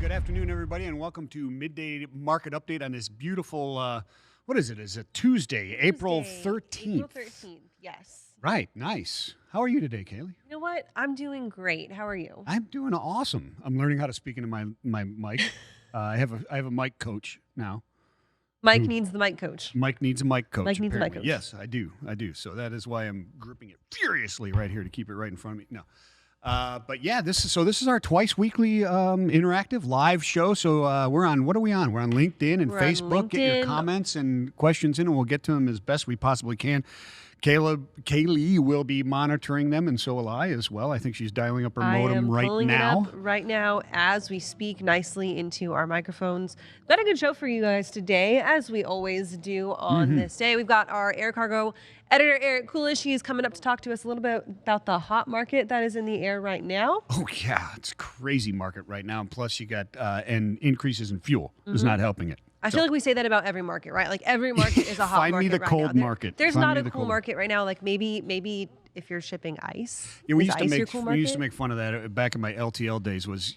good afternoon, everybody, and welcome to Midday Market Update on this beautiful, what is it? It's a Tuesday, April 13th. April 13th, yes. Right, nice. How are you today, Kaylee? You know what? I'm doing great. How are you? I'm doing awesome. I'm learning how to speak into my mic. I have a mic coach now. Mike needs the mic coach. Mike needs a mic coach. Mike needs a mic apparently. coach. Yes, I do. So that is why I'm gripping it furiously right here to keep it right in front of me. No. But yeah, this is our twice weekly interactive live show. So we're on, what are we on? We're on LinkedIn and Facebook. Get your comments and questions in, and we'll get to them as best we possibly can. Kaylee will be monitoring them, and so will I as well. I think she's dialing up her modem right now. It up right now as we speak nicely into our microphones. Got a good show for you guys today, as we always do on this day. We've got our Air Cargo Editor Kulisch. He's coming up to talk to us a little bit about the hot market that is in the air right now. Oh yeah, it's a crazy market right now, and plus you got and increases in fuel is not helping it. I feel like we say that about every market, right? Like every market is a hot market. Find me the cold market. There's not a cool market right now. Like maybe if you're shipping ice. Yeah, we used to make fun of that back in my LTL days. Was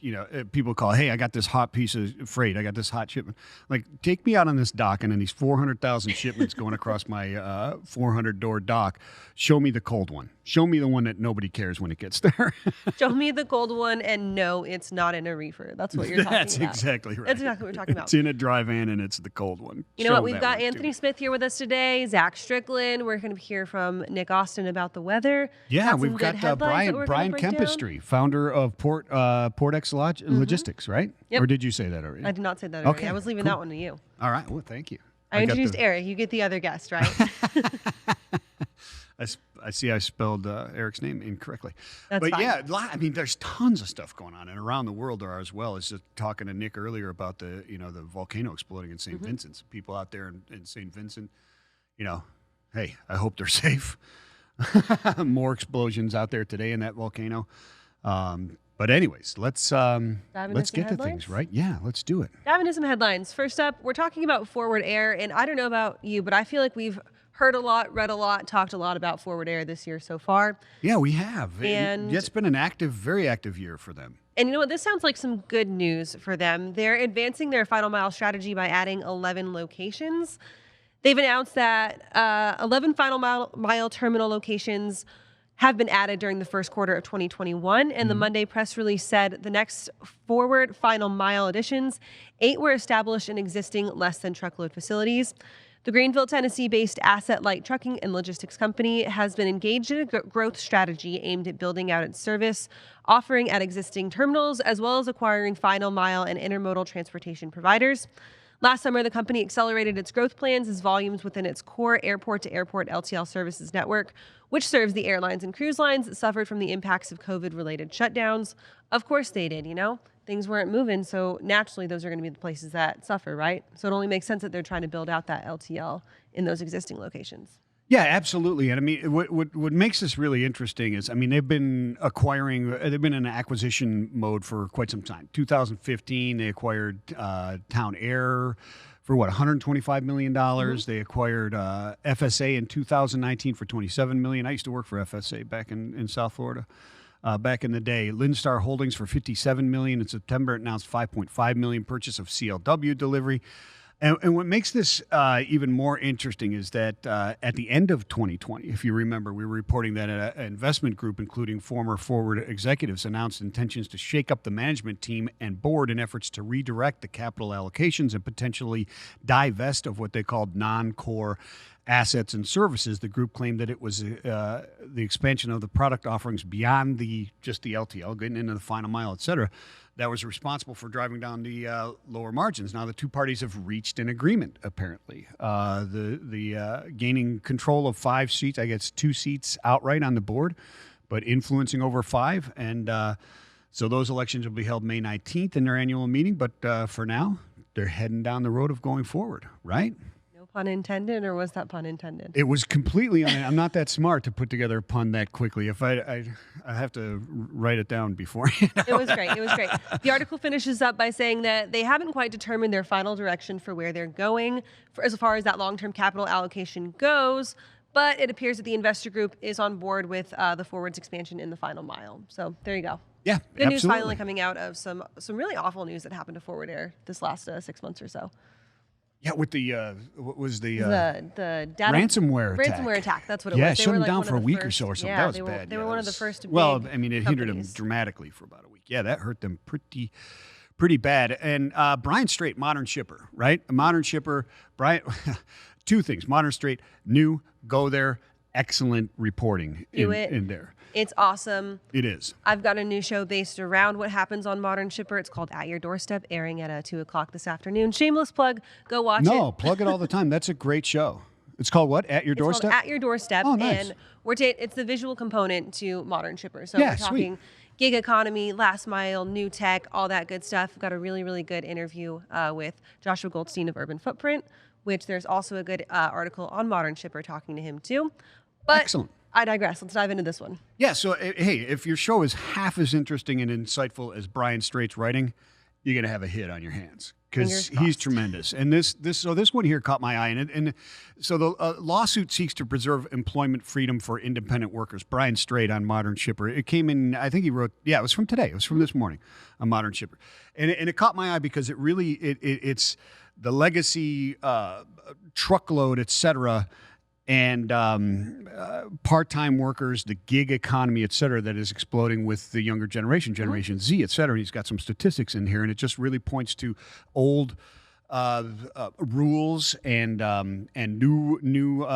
people call, hey, I got this hot piece of freight, I got this hot shipment. Like, take me out on this dock, and then these 400,000 shipments going across my 400 door dock. Show me the cold one. Show me the one that nobody cares when it gets there. Show me the cold one, and no, it's not in a reefer. That's what you're talking about. That's exactly right. That's exactly what we're talking about. It's in a dry van, and it's the cold one. You know what? We've got Anthony Smith here with us today, Zach Strickland. We're going to hear from Nick Austin about the weather. Yeah, we've got Brian Kempistry, founder of PortX Logistics, right? Yep. Or did you say that already? I did not say that already. Okay, I was leaving that one to you. All right. Well, thank you. I introduced Eric. You get the other guest, right? I see I spelled Eric's name incorrectly. That's fine. Yeah, I mean, there's tons of stuff going on, and around the world there are as well. I was just talking to Nick earlier about the volcano exploding in St. Vincent. People out there in St. Vincent, hey, I hope they're safe. More explosions out there today in that volcano. But anyways, let's get to things, right? Yeah, let's do it. Dive into some headlines. First up, we're talking about Forward Air, and I don't know about you, but I feel like we've heard a lot, read a lot, talked a lot about Forward Air this year so far. Yeah, we have. And it's been an very active year for them. And you know what? This sounds like some good news for them. They're advancing their final mile strategy by adding 11 locations. They've announced that 11 final mile terminal locations have been added during the first quarter of 2021. And the Monday press release said the next forward final mile additions, 8 were established in existing less than truckload facilities. The Greenville, Tennessee-based asset-light trucking and logistics company has been engaged in a growth strategy aimed at building out its service, offering at existing terminals, as well as acquiring final mile and intermodal transportation providers. Last summer, the company accelerated its growth plans as volumes within its core airport-to-airport LTL services network, which serves the airlines and cruise lines that suffered from the impacts of COVID-related shutdowns. Of course they did, Things weren't moving, so naturally those are going to be the places that suffer, right? So it only makes sense that they're trying to build out that LTL in those existing locations. Yeah, absolutely. And I mean, what makes this really interesting is, I mean, they've been in acquisition mode for quite some time. 2015, they acquired Town Air for $125 million. They acquired FSA in 2019 for $27 million. I used to work for FSA back in South Florida. Back in the day, Linstar Holdings for $57 million. In September, it announced $5.5 million purchase of CLW delivery. And what makes this even more interesting is that at the end of 2020, if you remember, we were reporting that an investment group, including former Forward executives, announced intentions to shake up the management team and board in efforts to redirect the capital allocations and potentially divest of what they called non-core assets and services. The group claimed that it was the expansion of the product offerings beyond just the LTL, getting into the final mile, et cetera, that was responsible for driving down the lower margins. Now the two parties have reached an agreement, apparently. The gaining control of 5 seats, I guess 2 seats outright on the board, but influencing over 5. And so those elections will be held May 19th in their annual meeting. But for now, they're heading down the road of going forward, right? Pun intended, or was that pun intended? It was completely. I'm not that smart to put together a pun that quickly. If I have to write it down before. It was great. It was great. The article finishes up by saying that they haven't quite determined their final direction for where they're going, as far as that long-term capital allocation goes. But it appears that the investor group is on board with the Forward's expansion in the final mile. So there you go. Yeah, Good news absolutely. finally coming out of some really awful news that happened to Forward Air this last 6 months or so. Yeah, with the what was the The data ransomware attack. That's what it yeah, was. They shut were them like down one for of a the week or first- so or something. Yeah, That was they bad. were Yeah, one that of the was- first Well, big I mean, it hindered them companies. dramatically for about a week. Yeah, that hurt them pretty bad. And Brian Strait, Modern Shipper, right? A Modern Shipper, Brian. Two things: Modern Strait, new, go there, excellent reporting in there. It's awesome. It is. I've got a new show based around what happens on Modern Shipper. It's called At Your Doorstep, airing at 2 o'clock this afternoon. Shameless plug. Go watch it. No, plug it all the time. That's a great show. It's called what? At Your It's called Doorstep? At Your Doorstep. Oh, nice. And it's the visual component to Modern Shipper. So Yeah, we're talking gig economy, last mile, new tech, all that good stuff. We've got a really, really good interview with Joshua Goldstein of Urban Footprint, which there's also a good article on Modern Shipper talking to him too. But Excellent. I digress. Let's dive into this one. Yeah, so hey, if your show is half as interesting and insightful as Brian Strait's writing, you're going to have a hit on your hands because Fingers he's crossed. tremendous. And this one here caught my eye. And so the lawsuit seeks to preserve employment freedom for independent workers. Brian Strait on Modern Shipper. It came in, I think he wrote, it was from today. It was from this morning on Modern Shipper. And it caught my eye because it's the legacy truckload, et cetera, and part-time workers, the gig economy, et cetera, that is exploding with the younger generation, Generation Z, et cetera. And he's got some statistics in here, and it just really points to old rules and new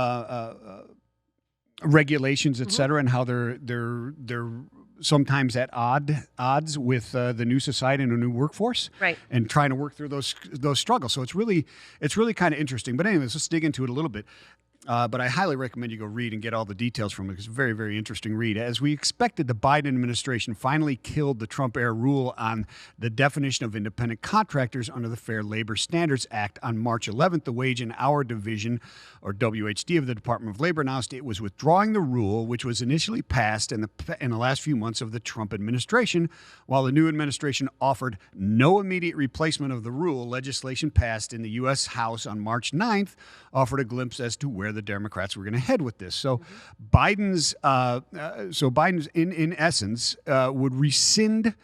regulations, et cetera, and how they're sometimes at odds with the new society and a new workforce, Right. and trying to work through those struggles. So it's really kind of interesting. But anyways, let's dig into it a little bit. But I highly recommend you go read and get all the details from it. It's a very, very interesting read. As we expected, the Biden administration finally killed the Trump-era rule on the definition of independent contractors under the Fair Labor Standards Act. On March 11th, the Wage and Hour Division, or WHD, of the Department of Labor announced it was withdrawing the rule, which was initially passed in the last few months of the Trump administration. While the new administration offered no immediate replacement of the rule, legislation passed in the U.S. House on March 9th offered a glimpse as to where the Democrats were going to head with this. So Biden's in essence would rescind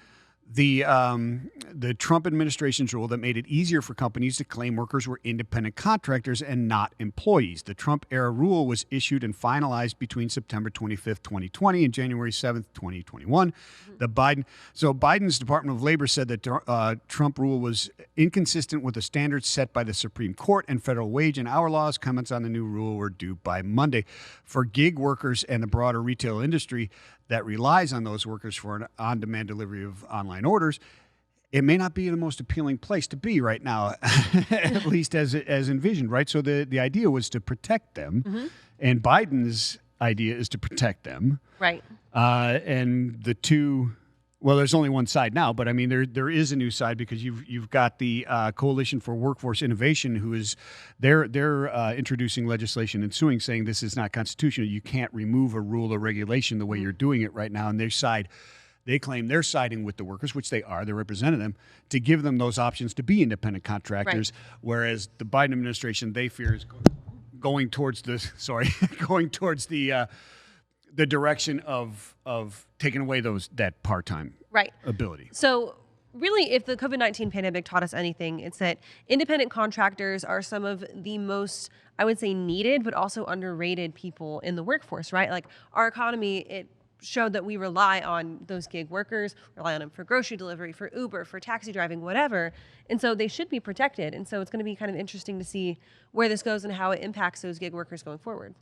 the Trump administration's rule that made it easier for companies to claim workers were independent contractors and not employees. The Trump-era rule was issued and finalized between September 25th, 2020 and January 7th, 2021. Biden's Department of Labor said that Trump rule was inconsistent with the standards set by the Supreme Court and federal wage and hour laws. Comments on the new rule were due by Monday. For gig workers and the broader retail industry that relies on those workers for an on-demand delivery of online orders, it may not be the most appealing place to be right now, at least as envisioned, right? So the idea was to protect them, and Biden's idea is to protect them. Right. And the two, well, there's only one side now, but I mean, there is a new side because you've got the Coalition for Workforce Innovation, who is they're introducing legislation and suing, saying this is not constitutional. You can't remove a rule or regulation the way you're doing it right now. And they claim they're siding with the workers, which they are. They're representing them to give them those options to be independent contractors. Right. Whereas the Biden administration, they fear, is going towards the direction of taking away that part-time ability. So really, if the COVID-19 pandemic taught us anything, it's that independent contractors are some of the most, I would say, needed but also underrated people in the workforce, right? Like our economy, it showed that we rely on those gig workers, rely on them for grocery delivery, for Uber, for taxi driving, whatever. And so they should be protected. And so it's going to be kind of interesting to see where this goes and how it impacts those gig workers going forward.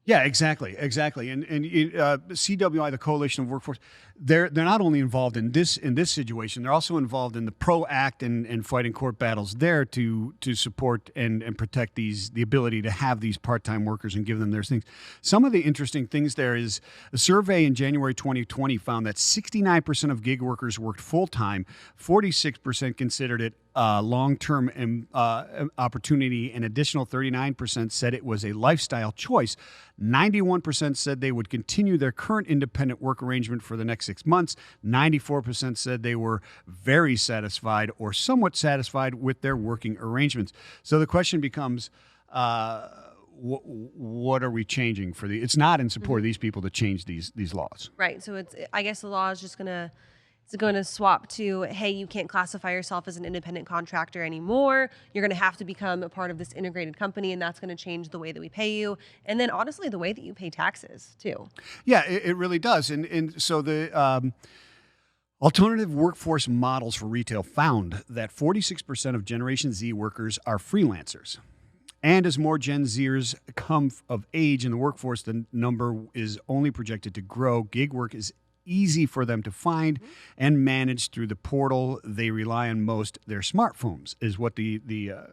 Yeah, exactly. And CWI, the Coalition of Workforce, they're not only involved in this situation, they're also involved in the PRO Act and fighting court battles there to support and protect the ability to have these part-time workers and give them their things. Some of the interesting things there is a survey in January 2020 found that 69% of gig workers worked full-time, 46% considered it long-term opportunity, and additional 39% said it was a lifestyle choice. 91% said they would continue their current independent work arrangement for the next 6 months. 94% said they were very satisfied or somewhat satisfied with their working arrangements. So the question becomes, what are we changing it's not in support of these people to change these laws. Right. So I guess the law is just going to It's going to swap to, hey, you can't classify yourself as an independent contractor anymore. You're going to have to become a part of this integrated company, and that's going to change the way that we pay you. And then, honestly, the way that you pay taxes, too. Yeah, it really does. And so the alternative workforce models for retail found that 46% of Generation Z workers are freelancers. And as more Gen Zers come of age in the workforce, the number is only projected to grow. Gig work is easy for them to find and manage through the portal they rely on most, their smartphones, is what the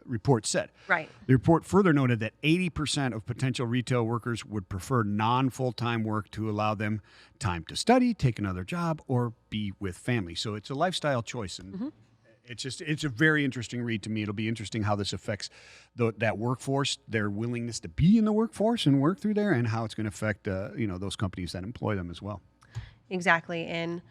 report said. Right. The report further noted that 80% of potential retail workers would prefer non-full-time work to allow them time to study, take another job, or be with family. So it's a lifestyle choice. And it's a very interesting read to me. It'll be interesting how this affects that workforce, their willingness to be in the workforce and work through there, and how it's going to affect those companies that employ them as well. Exactly. And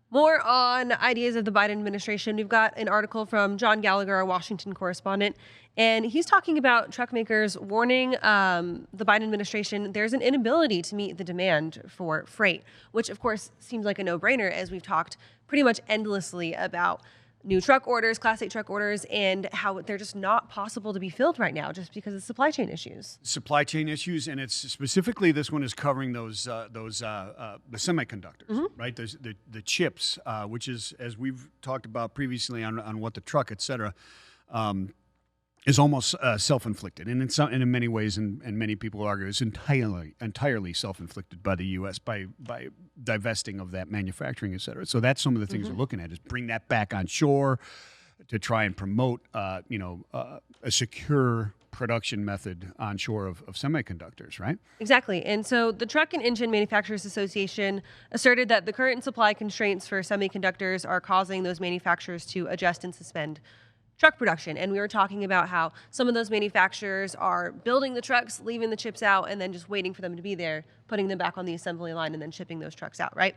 more on ideas of the Biden administration. We've got an article from John Gallagher, our Washington correspondent, and he's talking about truck makers warning the Biden administration there's an inability to meet the demand for freight, which of course seems like a no-brainer, as we've talked pretty much endlessly about new truck orders, Class 8 truck orders, and how they're just not possible to be filled right now just because of supply chain issues. Supply chain issues, and it's specifically, this one is covering the semiconductors, right? There's the chips, which is, as we've talked about previously on what the truck, et cetera, is almost self-inflicted, and in many ways, and many people argue, is entirely self-inflicted by the U.S. by divesting of that manufacturing, et cetera. So that's some of the things we're looking at, is bring that back on shore to try and promote, a secure production method on shore of semiconductors, right? Exactly. And so the Truck and Engine Manufacturers Association asserted that the current supply constraints for semiconductors are causing those manufacturers to adjust and suspend truck production. And we were talking about how some of those manufacturers are building the trucks, leaving the chips out, and then just waiting for them to be there, putting them back on the assembly line, and then shipping those trucks out, right?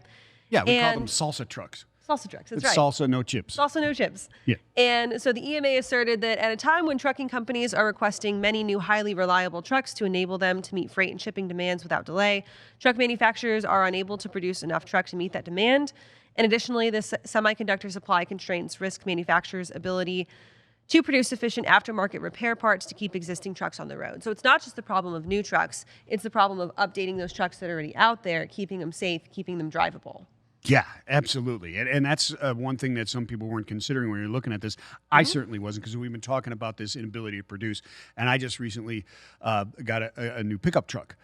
Yeah, we call them salsa trucks. Salsa trucks, that's it's right. Salsa, no chips. Salsa, no chips. Yeah. And so the EMA asserted that at a time when trucking companies are requesting many new highly reliable trucks to enable them to meet freight and shipping demands without delay, truck manufacturers are unable to produce enough trucks to meet that demand. And additionally, the semiconductor supply constraints risk manufacturers' ability to produce sufficient aftermarket repair parts to keep existing trucks on the road. So it's not just the problem of new trucks, it's the problem of updating those trucks that are already out there, keeping them safe, keeping them drivable. Yeah, absolutely. And that's one thing that some people weren't considering when you're looking at this. I certainly wasn't, because we've been talking about this inability to produce. And I just recently got a new pickup truck.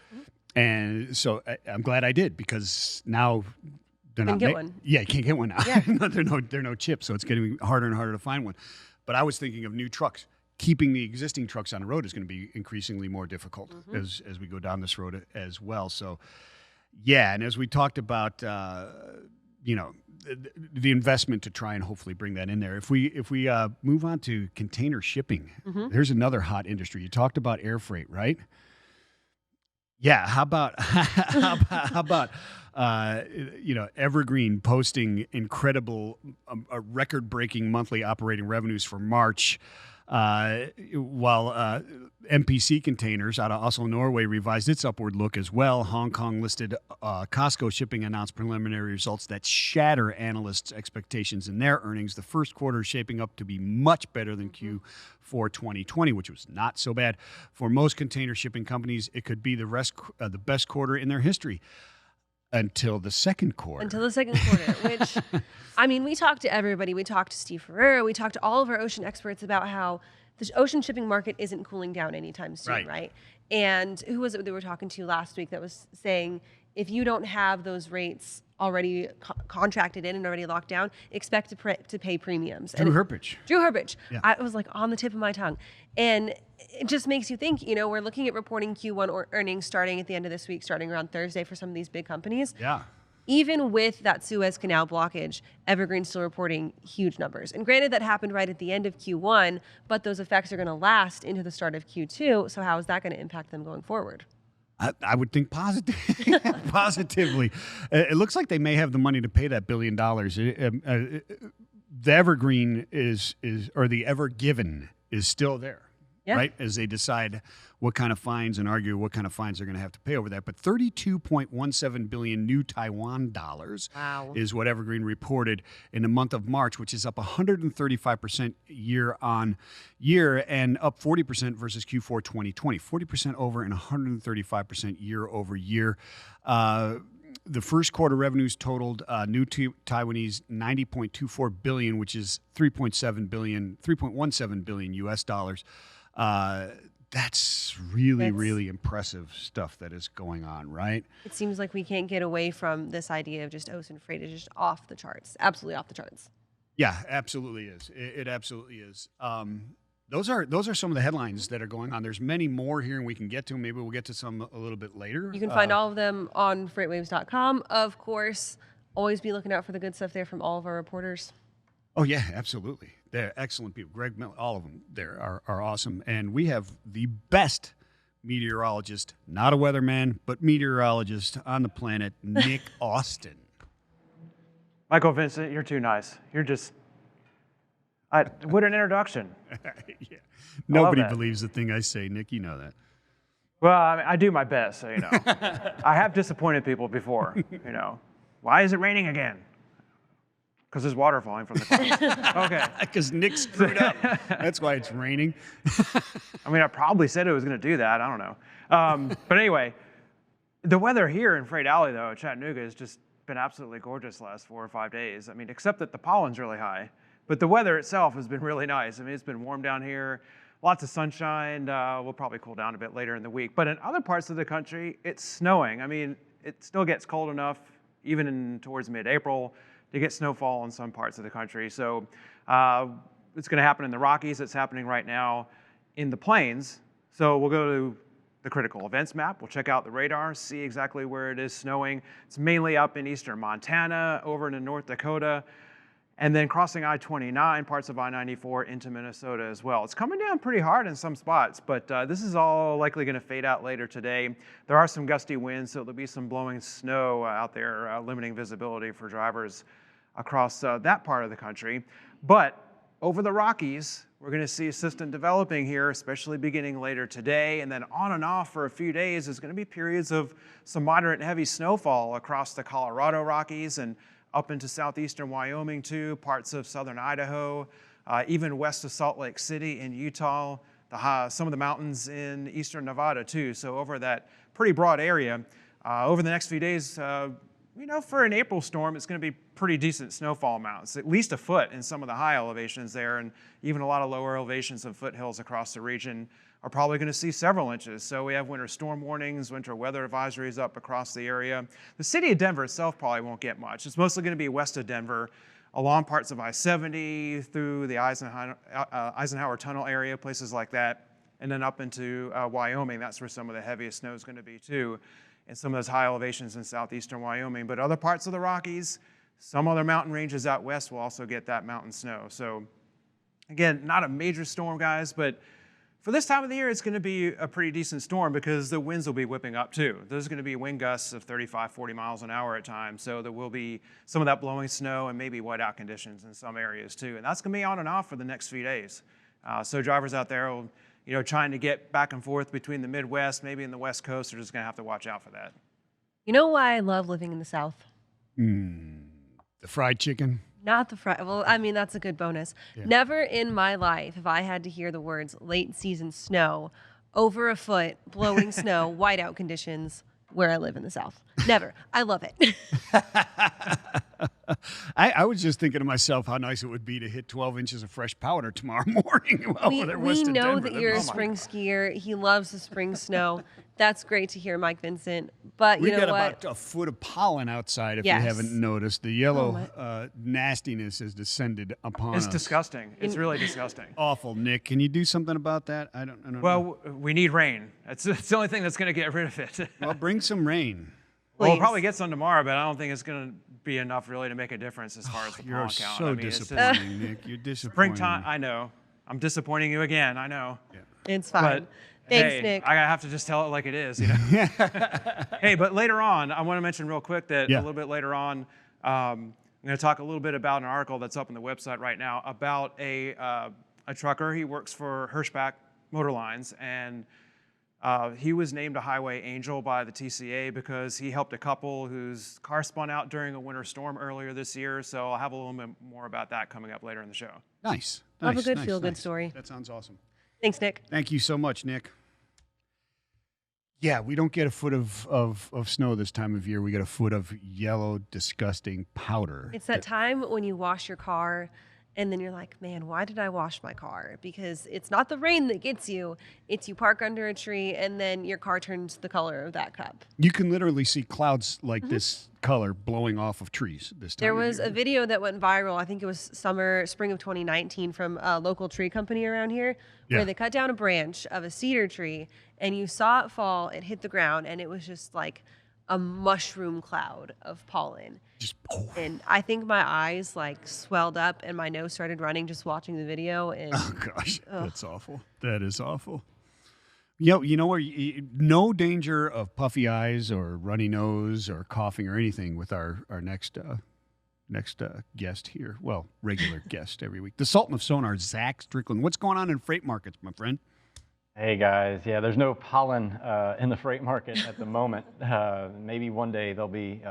And so I'm glad I did, because now they're not... Get one. Yeah, you can't get one now. Yeah. There are no chips, so it's getting harder and harder to find one. But I was thinking of new trucks. Keeping the existing trucks on the road is going to be increasingly more difficult as we go down this road as well. So, yeah, and as we talked about, the investment to try and hopefully bring that in there. If we move on to container shipping, there's another hot industry. You talked about air freight, right? Yeah. How about Evergreen posting incredible, record-breaking monthly operating revenues for March, while MPC Containers out of Oslo, Norway, revised its upward look as well. Hong Kong-listed Costco Shipping announced preliminary results that shatter analysts' expectations in their earnings. The first quarter is shaping up to be much better than Q4 2020, which was not so bad. For most container shipping companies, it could be the best quarter in their history. Until the second quarter. Which, I mean, we talked to everybody. We talked to Steve Ferrer. We talked to all of our ocean experts about how the ocean shipping market isn't cooling down anytime soon, right? And who was it they were talking to last week that was saying, if you don't have those rates already contracted in and already locked down, expect to pay premiums. Drew Herpich. Yeah. I was like on the tip of my tongue. And it just makes you think, we're looking at reporting Q1 earnings starting at the end of this week, starting around Thursday for some of these big companies. Yeah. Even with that Suez Canal blockage, Evergreen's still reporting huge numbers. And granted, that happened right at the end of Q1, but those effects are going to last into the start of Q2. So how is that going to impact them going forward? I would think positively. It looks like they may have the money to pay that $1 billion. The Evergreen or the Ever Given is still there. Yeah. right? As they decide what kind of fines and argue what kind of fines they're going to have to pay over that. But 32.17 billion new Taiwan dollars Wow. is what Evergreen reported in the month of March, which is up 135% year on year and up 40% versus Q4 2020. 40% over and 135% year over year. The first quarter revenues totaled new Taiwanese 90.24 billion, which is 3.17 billion US dollars. That's really impressive stuff that is going on, right? It seems like we can't get away from this idea of just ocean freight is just off the charts, absolutely off the charts. Yeah, absolutely is. It absolutely is. Those are some of the headlines that are going on. There's many more here, and we can get to them. Maybe we'll get to some a little bit later. You can find all of them on freightwaves.com. Of course, always be looking out for the good stuff there from all of our reporters. Oh, yeah, absolutely. They're excellent people. Greg Miller, all of them there are awesome. And we have the best meteorologist, not a weatherman, but meteorologist on the planet, Nick Austin. Michael Vincent, you're too nice. You're just, what an introduction. Yeah. Nobody believes the thing I say, Nick. You know that. Well, I do my best, so, you know. I have disappointed people before, you know. Why is it raining again? Because there's water falling from the clouds. Okay. Because Nick screwed up. That's why it's raining. I mean, I probably said it was going to do that. I don't know. But anyway, the weather here in Freight Alley, though, at Chattanooga, has just been absolutely gorgeous the last 4 or 5 days. I mean, except that the pollen's really high. But the weather itself has been really nice. I mean, it's been warm down here, lots of sunshine. We'll probably cool down a bit later in the week. But in other parts of the country, it's snowing. I mean, it still gets cold enough, even towards mid-April, to get snowfall in some parts of the country. So it's going to happen in the Rockies. It's happening right now in the plains. So we'll go to the critical events map. We'll check out the radar, see exactly where it is snowing. It's mainly up in eastern Montana, over into North Dakota, and then crossing I-29, parts of I-94 into Minnesota as well. It's coming down pretty hard in some spots, but this is all likely going to fade out later today. There are some gusty winds, so there'll be some blowing snow out there, limiting visibility for drivers across that part of the country. But over the Rockies, we're going to see a system developing here, especially beginning later today, and then on and off for a few days. There's going to be periods of some moderate and heavy snowfall across the Colorado Rockies and up into southeastern Wyoming too, parts of southern Idaho, even west of Salt Lake City in Utah, some of the mountains in eastern Nevada too. So over that pretty broad area, over the next few days, you know, for an April storm, it's going to be pretty decent snowfall amounts, at least a foot in some of the high elevations there, and even a lot of lower elevations and foothills across the region are probably going to see several inches. So we have winter storm warnings, winter weather advisories up across the area. The city of Denver itself probably won't get much. It's mostly going to be west of Denver, along parts of I-70, through the Eisenhower Tunnel area, places like that, and then up into Wyoming. That's where some of the heaviest snow is going to be too, and some of those high elevations in southeastern Wyoming. But other parts of the Rockies, some other mountain ranges out west will also get that mountain snow. So again, not a major storm, guys, but for this time of the year, it's going to be a pretty decent storm because the winds will be whipping up too. There's going to be wind gusts of 35, 40 miles an hour at times. So there will be some of that blowing snow and maybe whiteout conditions in some areas too. And that's going to be on and off for the next few days. So drivers out there, trying to get back and forth between the Midwest, maybe in the West Coast, are just going to have to watch out for that. You know why I love living in the South? The fried chicken. Not the fried. Well, I mean, that's a good bonus. Yeah. Never in my life have I had to hear the words late season snow, over a foot, blowing snow, whiteout conditions where I live in the South. Never. I love it. I was just thinking to myself how nice it would be to hit 12 inches of fresh powder tomorrow morning. We know that you're a spring skier. He loves the spring snow. That's great to hear, Mike Vincent. But you know what? We got about a foot of pollen outside, if you haven't noticed. The yellow nastiness has descended upon us. It's disgusting. It's really disgusting. Awful, Nick. Can you do something about that? I don't know. Well, we need rain. It's the only thing that's going to get rid of it. Well, bring some rain. Well, we'll probably get some tomorrow, but I don't think it's going to be enough really to make a difference as far as the pollen count. You're so disappointing, Nick. You're disappointing. Springtime, I know. I'm disappointing you again, I know. Yeah. It's fine. But, thanks, Nick. I have to just tell it like it is, Hey, but later on, I want to mention real quick that a little bit later on, I'm going to talk a little bit about an article that's up on the website right now about a trucker. He works for Hirschbach motor lines, and he was named a highway angel by the TCA because he helped a couple whose car spun out during a winter storm earlier this year. So I'll have a little bit more about that coming up later in the show. Nice. Have a good nice, feel-good nice. story. That sounds awesome. Thanks, Nick. Thank you so much, Nick. Yeah, we don't get a foot of snow this time of year. We get a foot of yellow, disgusting powder. It's that time when you wash your car and then you're like, man, why did I wash my car? Because it's not the rain that gets you. It's you park under a tree and then your car turns the color of that cup. You can literally see clouds like this color blowing off of trees this time There of was year. a video that went viral. I think it was spring of 2019 from a local tree company around here where they cut down a branch of a cedar tree and you saw it fall, it hit the ground, and it was just like a mushroom cloud of pollen. And I think my eyes like swelled up and my nose started running just watching the video. And oh gosh, that's awful. That is awful. You know where no danger of puffy eyes or runny nose or coughing or anything with our next guest here. Well, regular guest every week. The Sultan of Sonar, Zach Strickland. What's going on in freight markets, my friend? Hey guys, yeah, there's no pollen in the freight market at the moment. Maybe one day there'll be,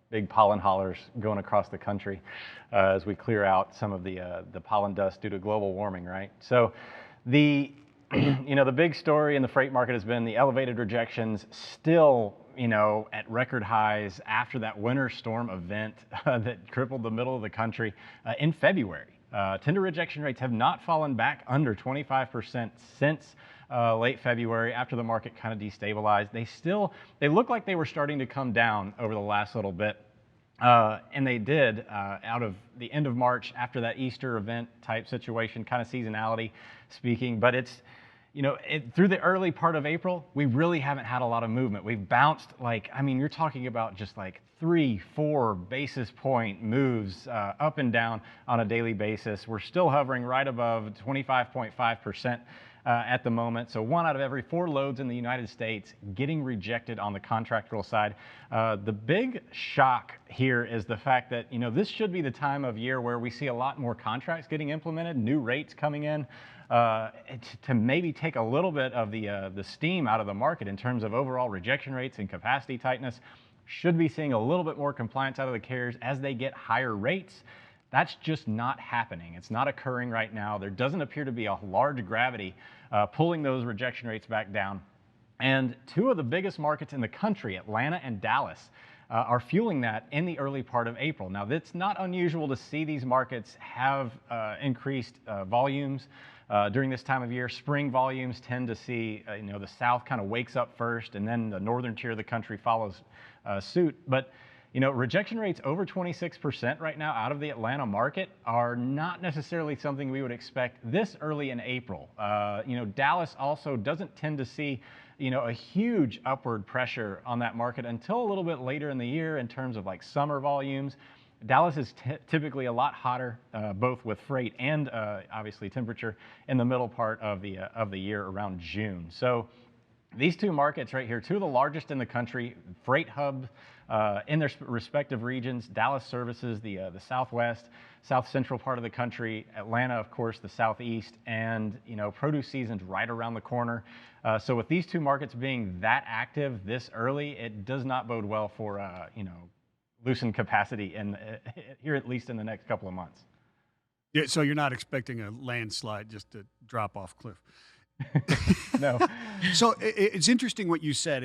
big pollen hollers going across the country as we clear out some of the pollen dust due to global warming, right? So the the big story in the freight market has been the elevated rejections still, at record highs after that winter storm event that crippled the middle of the country in February. Tender rejection rates have not fallen back under 25% since late February after the market kind of destabilized. They look like they were starting to come down over the last little bit. And they did out of the end of March after that Easter event type situation, kind of seasonality speaking. But it's, through the early part of April, we really haven't had a lot of movement. We've bounced you're talking about just like 3-4 basis point moves up and down on a daily basis. We're still hovering right above 25.5%. At the moment. So 1 out of every 4 loads in the United States getting rejected on the contractual side. The big shock here is the fact that, this should be the time of year where we see a lot more contracts getting implemented, new rates coming in to maybe take a little bit of the steam out of the market in terms of overall rejection rates and capacity tightness. Should be seeing a little bit more compliance out of the carriers as they get higher rates. That's just not happening. It's not occurring right now. There doesn't appear to be a large gravity pulling those rejection rates back down. And 2 of the biggest markets in the country, Atlanta and Dallas, are fueling that in the early part of April. Now, it's not unusual to see these markets have increased volumes during this time of year. Spring volumes tend to see, the South kind of wakes up first, and then the northern tier of the country follows suit. But rejection rates over 26% right now out of the Atlanta market are not necessarily something we would expect this early in April. Dallas also doesn't tend to see, a huge upward pressure on that market until a little bit later in the year in terms of like summer volumes. Dallas is typically a lot hotter, both with freight and obviously temperature in the middle part of the year around June. So these 2 markets right here, 2 of the largest in the country, freight hubs in their respective regions. Dallas services the Southwest, South Central part of the country. Atlanta, of course, the Southeast, and produce season's right around the corner. So with these 2 markets being that active this early, it does not bode well for loosened capacity here at least in the next couple of months. Yeah, so you're not expecting a landslide just to drop off cliff. No. So it's interesting what you said.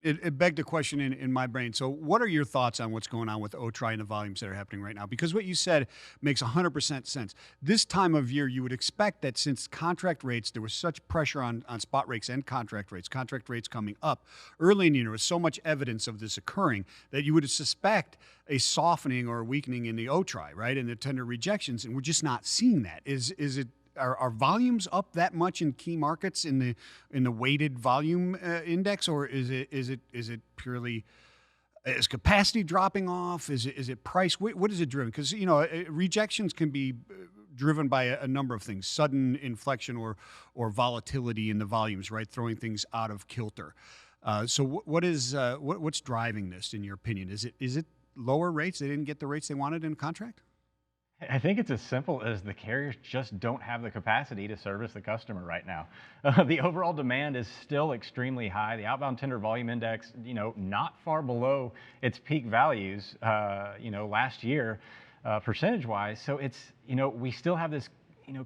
It begged a question in my brain. So what are your thoughts on what's going on with OTRI and the volumes that are happening right now? Because what you said makes 100% sense. This time of year, you would expect that since contract rates, there was such pressure on spot rates and contract rates coming up early in the year, there was so much evidence of this occurring that you would suspect a softening or a weakening in the OTRI, right, and the tender rejections, and we're just not seeing that. Are volumes up that much in key markets in the weighted volume index, or is it purely is capacity dropping off? Is it price? What is it driven? Because rejections can be driven by a number of things: sudden inflection or volatility in the volumes, right, throwing things out of kilter. So what's driving this, in your opinion? Is it lower rates? They didn't get the rates they wanted in a contract? I think it's as simple as the carriers just don't have the capacity to service the customer right now. The overall demand is still extremely high. The outbound tender volume index, not far below its peak values, last year, percentage-wise. So it's, we still have this,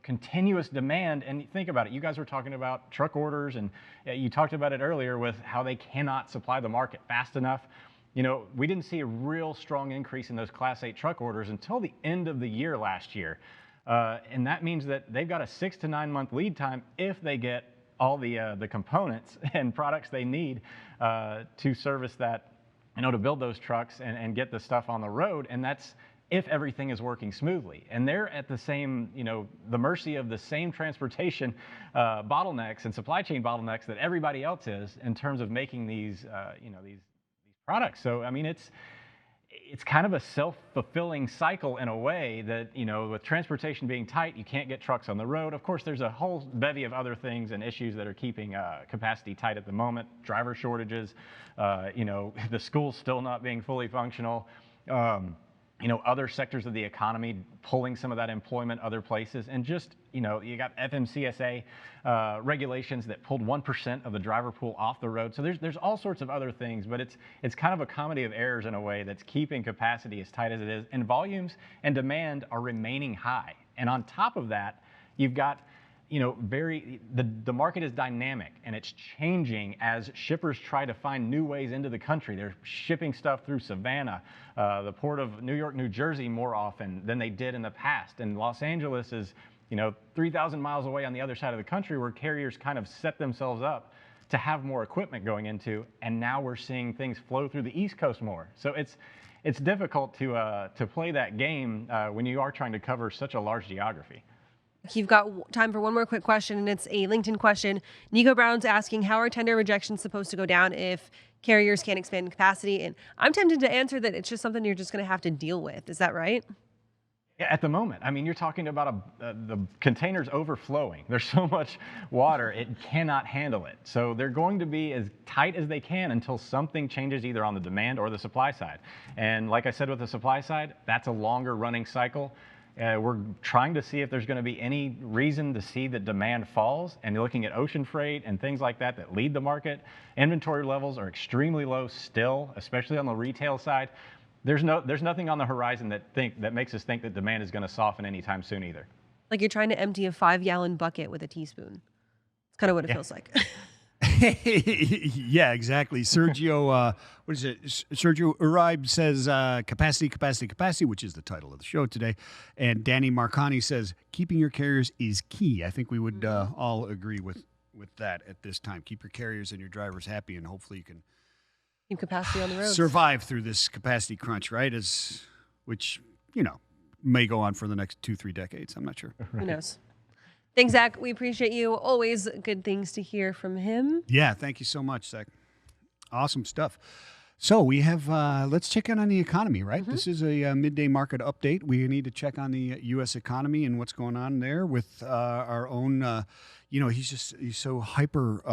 continuous demand. And think about it. You guys were talking about truck orders, and you talked about it earlier with how they cannot supply the market fast enough. We didn't see a real strong increase in those Class 8 truck orders until the end of the year last year. And that means that they've got a 6 to 9 month lead time if they get all the components and products they need to service that, to build those trucks and get the stuff on the road. And that's if everything is working smoothly. And they're at the same, the mercy of the same transportation bottlenecks and supply chain bottlenecks that everybody else is in terms of making these products. So, I mean, it's kind of a self-fulfilling cycle in a way that, with transportation being tight, you can't get trucks on the road. Of course, there's a whole bevy of other things and issues that are keeping capacity tight at the moment. Driver shortages, the schools still not being fully functional. Other sectors of the economy pulling some of that employment other places, and just, you got FMCSA regulations that pulled 1% of the driver pool off the road. So there's all sorts of other things, but it's kind of a comedy of errors in a way that's keeping capacity as tight as it is, and volumes and demand are remaining high. And on top of that, you've got the market is dynamic, and it's changing as shippers try to find new ways into the country. They're shipping stuff through Savannah, the port of New York, New Jersey more often than they did in the past. And Los Angeles is, 3,000 miles away on the other side of the country, where carriers kind of set themselves up to have more equipment going into. And now we're seeing things flow through the East Coast more. So it's difficult to play that game when you are trying to cover such a large geography. You've got time for one more quick question, and it's a LinkedIn question. Nico Brown's asking, how are tender rejections supposed to go down if carriers can't expand capacity? And I'm tempted to answer that it's just something you're just going to have to deal with. Is that right? Yeah, at the moment. I mean, you're talking about the containers overflowing. There's so much water, it cannot handle it. So they're going to be as tight as they can until something changes either on the demand or the supply side. And like I said with the supply side, that's a longer running cycle. We're trying to see if there's going to be any reason to see that demand falls, and looking at ocean freight and things like that lead the market. Inventory levels are extremely low still, especially on the retail side. There's nothing on the horizon that makes us think that demand is going to soften anytime soon either. Like you're trying to empty a 5-gallon bucket with a teaspoon. It's kind of what it feels like. Yeah, exactly. Sergio, what is it? Sergio Uribe says capacity, capacity, capacity, which is the title of the show today. And Danny Marcani says keeping your carriers is key. I think we would all agree with that at this time. Keep your carriers and your drivers happy, and hopefully you can keep capacity on the road. Survive through this capacity crunch, right? Which may go on for the next 2-3 decades. I'm not sure. Who knows? Thanks, Zach. We appreciate you. Always good things to hear from him. Yeah, thank you so much, Zach. Awesome stuff. So we have, let's check in on the economy, right? Mm-hmm. This is a midday market update. We need to check on the U.S. economy and what's going on there with our own, he's so hyper,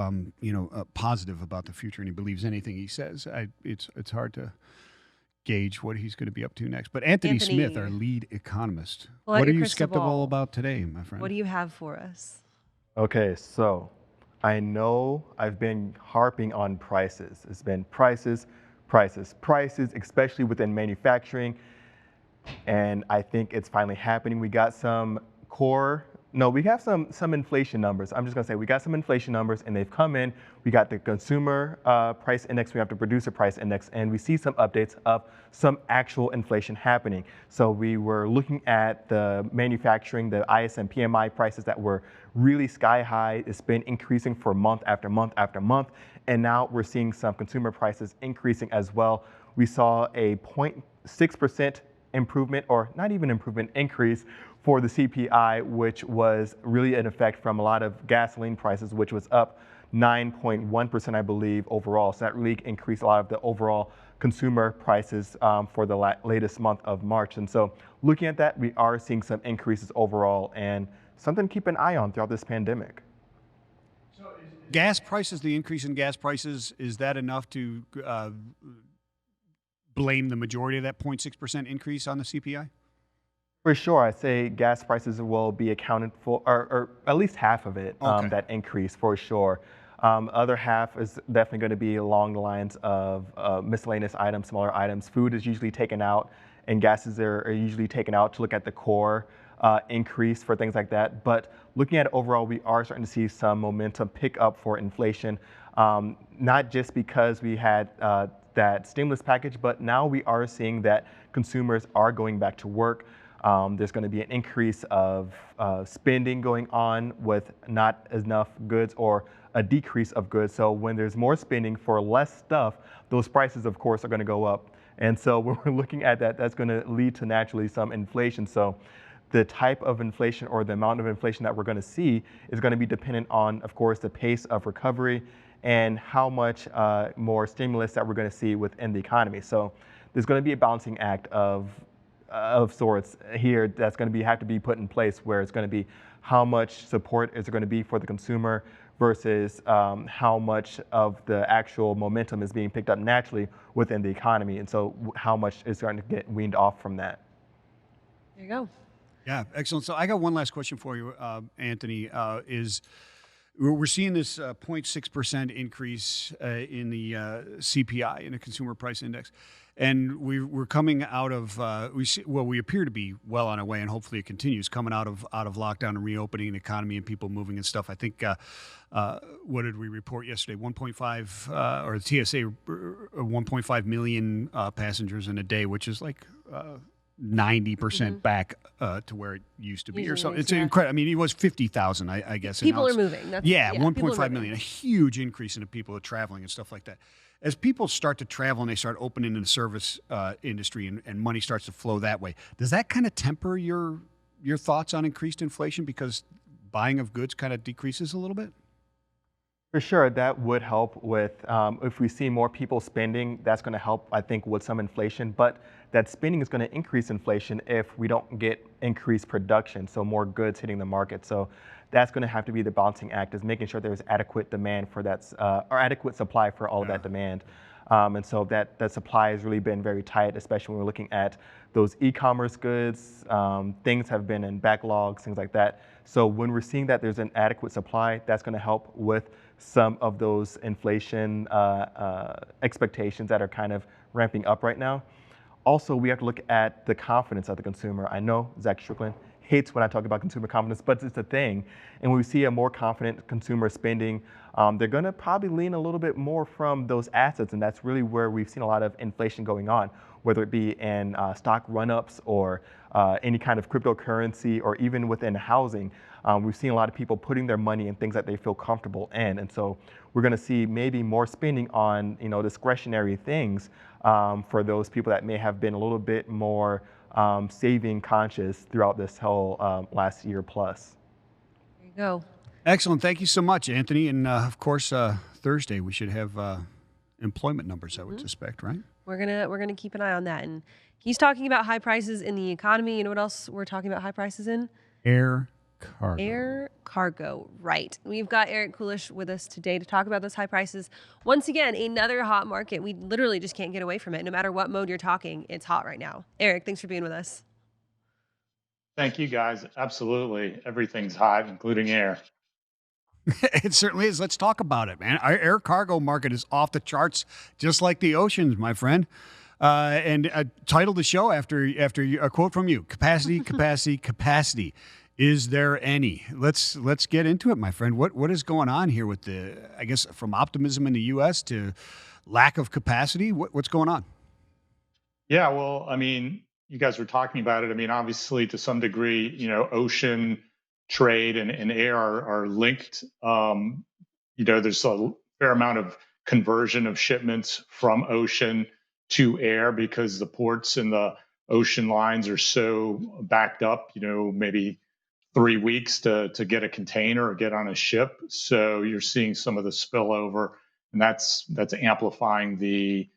positive about the future, and he believes anything he says. It's hard to gauge what he's going to be up to next. But Anthony Smith, our lead economist, what are you skeptical about today, my friend? What do you have for us? Okay, so I know I've been harping on prices. It's been prices, especially within manufacturing. And I think it's finally happening. We got some inflation numbers. I'm just gonna say we got some inflation numbers, and they've come in. We got the consumer price index, we have the producer price index, and we see some updates of some actual inflation happening. So we were looking at the manufacturing, the ISM PMI prices that were really sky high. It's been increasing for month after month after month, and now we're seeing some consumer prices increasing as well. We saw a 0.6% improvement, or not even improvement, increase for the CPI, which was really an effect from a lot of gasoline prices, which was up 9.1%, I believe, overall. So that really increased a lot of the overall consumer prices for the latest month of March. And so looking at that, we are seeing some increases overall, and something to keep an eye on throughout this pandemic. So gas prices, the increase in gas prices, is that enough to blame the majority of that 0.6% increase on the CPI? For sure, I'd say gas prices will be accounted for, or at least half of it, Okay. that increase for sure. Other half is definitely going to be along the lines of miscellaneous items, smaller items. Food is usually taken out, and gases are usually taken out to look at the core increase for things like that. But looking at it overall, we are starting to see some momentum pick up for inflation, not just because we had that stimulus package, but now we are seeing that consumers are going back to work. There's going to be an increase of spending going on with not enough goods or a decrease of goods. So when there's more spending for less stuff, those prices, of course, are going to go up. And so when we're looking at that, that's going to lead to naturally some inflation. So the type of inflation or the amount of inflation that we're going to see is going to be dependent on, of course, the pace of recovery and how much more stimulus that we're going to see within the economy. So there's going to be a balancing act of sorts here that's going to have to be put in place, where it's going to be how much support is there going to be for the consumer versus how much of the actual momentum is being picked up naturally within the economy, and so how much is starting to get weaned off from that. There you go. Yeah, excellent. So I got one last question for you, Anthony. Is we're seeing this 0.6% increase in the CPI, in the Consumer Price Index, and we're coming out of we appear to be well on our way, and hopefully it continues coming out of lockdown and reopening the economy and people moving and stuff. I think what did we report yesterday? 1.5 or the TSA 1.5 million passengers in a day, which is like 90% back to where it used to be, or so. It's incredible. I mean, it was 50,000, I guess. People are moving. That's, yeah, people are 1.5 moving. million, a huge increase in the people that are traveling and stuff like that. As people start to travel and they start opening in the service industry and money starts to flow that way, does that kind of temper your thoughts on increased inflation because buying of goods kind of decreases a little bit? For sure, that would help with, if we see more people spending, that's going to help, I think, with some inflation. But that spending is going to increase inflation if we don't get increased production, so more goods hitting the market. So that's going to have to be the balancing act, is making sure there's adequate demand for that, or adequate supply for all of that demand. And so that supply has really been very tight, especially when we're looking at those e-commerce goods. Things have been in backlogs, things like that. So when we're seeing that there's an adequate supply, that's going to help with some of those inflation expectations that are kind of ramping up right now. Also, we have to look at the confidence of the consumer. I know Zach Strickland hates when I talk about consumer confidence, but it's a thing. And when we see a more confident consumer spending, they're going to probably lean a little bit more from those assets, and that's really where we've seen a lot of inflation going on, whether it be in stock run-ups or any kind of cryptocurrency, or even within housing. We've seen a lot of people putting their money in things that they feel comfortable in, and so we're going to see maybe more spending on discretionary things for those people that may have been a little bit more saving conscious throughout this whole last year plus. There you go. Excellent. Thank you so much, Anthony. And of course, Thursday we should have employment numbers, I would suspect, right? We're gonna keep an eye on that. And he's talking about high prices in the economy. You know what else we're talking about high prices in? Air cargo. Air cargo, right. We've got Eric Kulisch with us today to talk about those high prices. Once again, another hot market. We literally just can't get away from it. No matter what mode you're talking, it's hot right now. Eric, thanks for being with us. Thank you, guys. Absolutely. Everything's hot, including air. It certainly is. Let's talk about it, man. Our air cargo market is off the charts, just like the oceans, my friend. And titled the show after a quote from you: capacity, capacity, capacity. Is there any? Let's get into it, my friend. What is going on here with I guess, from optimism in the U.S. to lack of capacity? What's going on? Yeah, well, I mean, you guys were talking about it. I mean, obviously, to some degree, ocean trade and air are linked. There's a fair amount of conversion of shipments from ocean to air because the ports and the ocean lines are so backed up, maybe 3 weeks to get a container or get on a ship. So you're seeing some of the spillover, and that's amplifying the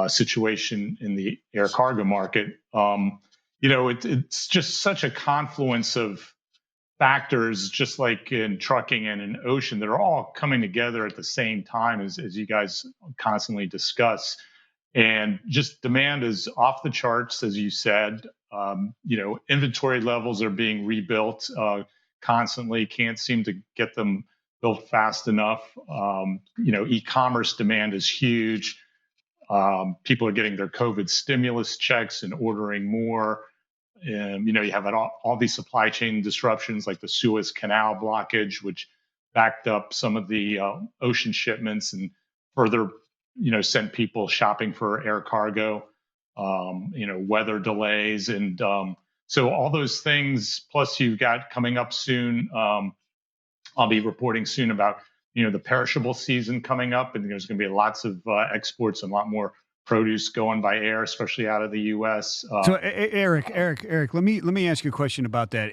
situation in the air cargo market. It's just such a confluence of factors, just like in trucking and in ocean, that are all coming together at the same time, as you guys constantly discuss. And just demand is off the charts, as you said. Inventory levels are being rebuilt constantly. Can't seem to get them built fast enough. E-commerce demand is huge. People are getting their COVID stimulus checks and ordering more. You have all these supply chain disruptions like the Suez Canal blockage, which backed up some of the ocean shipments and further, sent people shopping for air cargo. Weather delays, and so all those things. Plus, you've got coming up soon. I'll be reporting soon about the perishable season coming up, and there's going to be lots of exports and a lot more produce going by air, especially out of the U.S. So, Eric, let me ask you a question about that.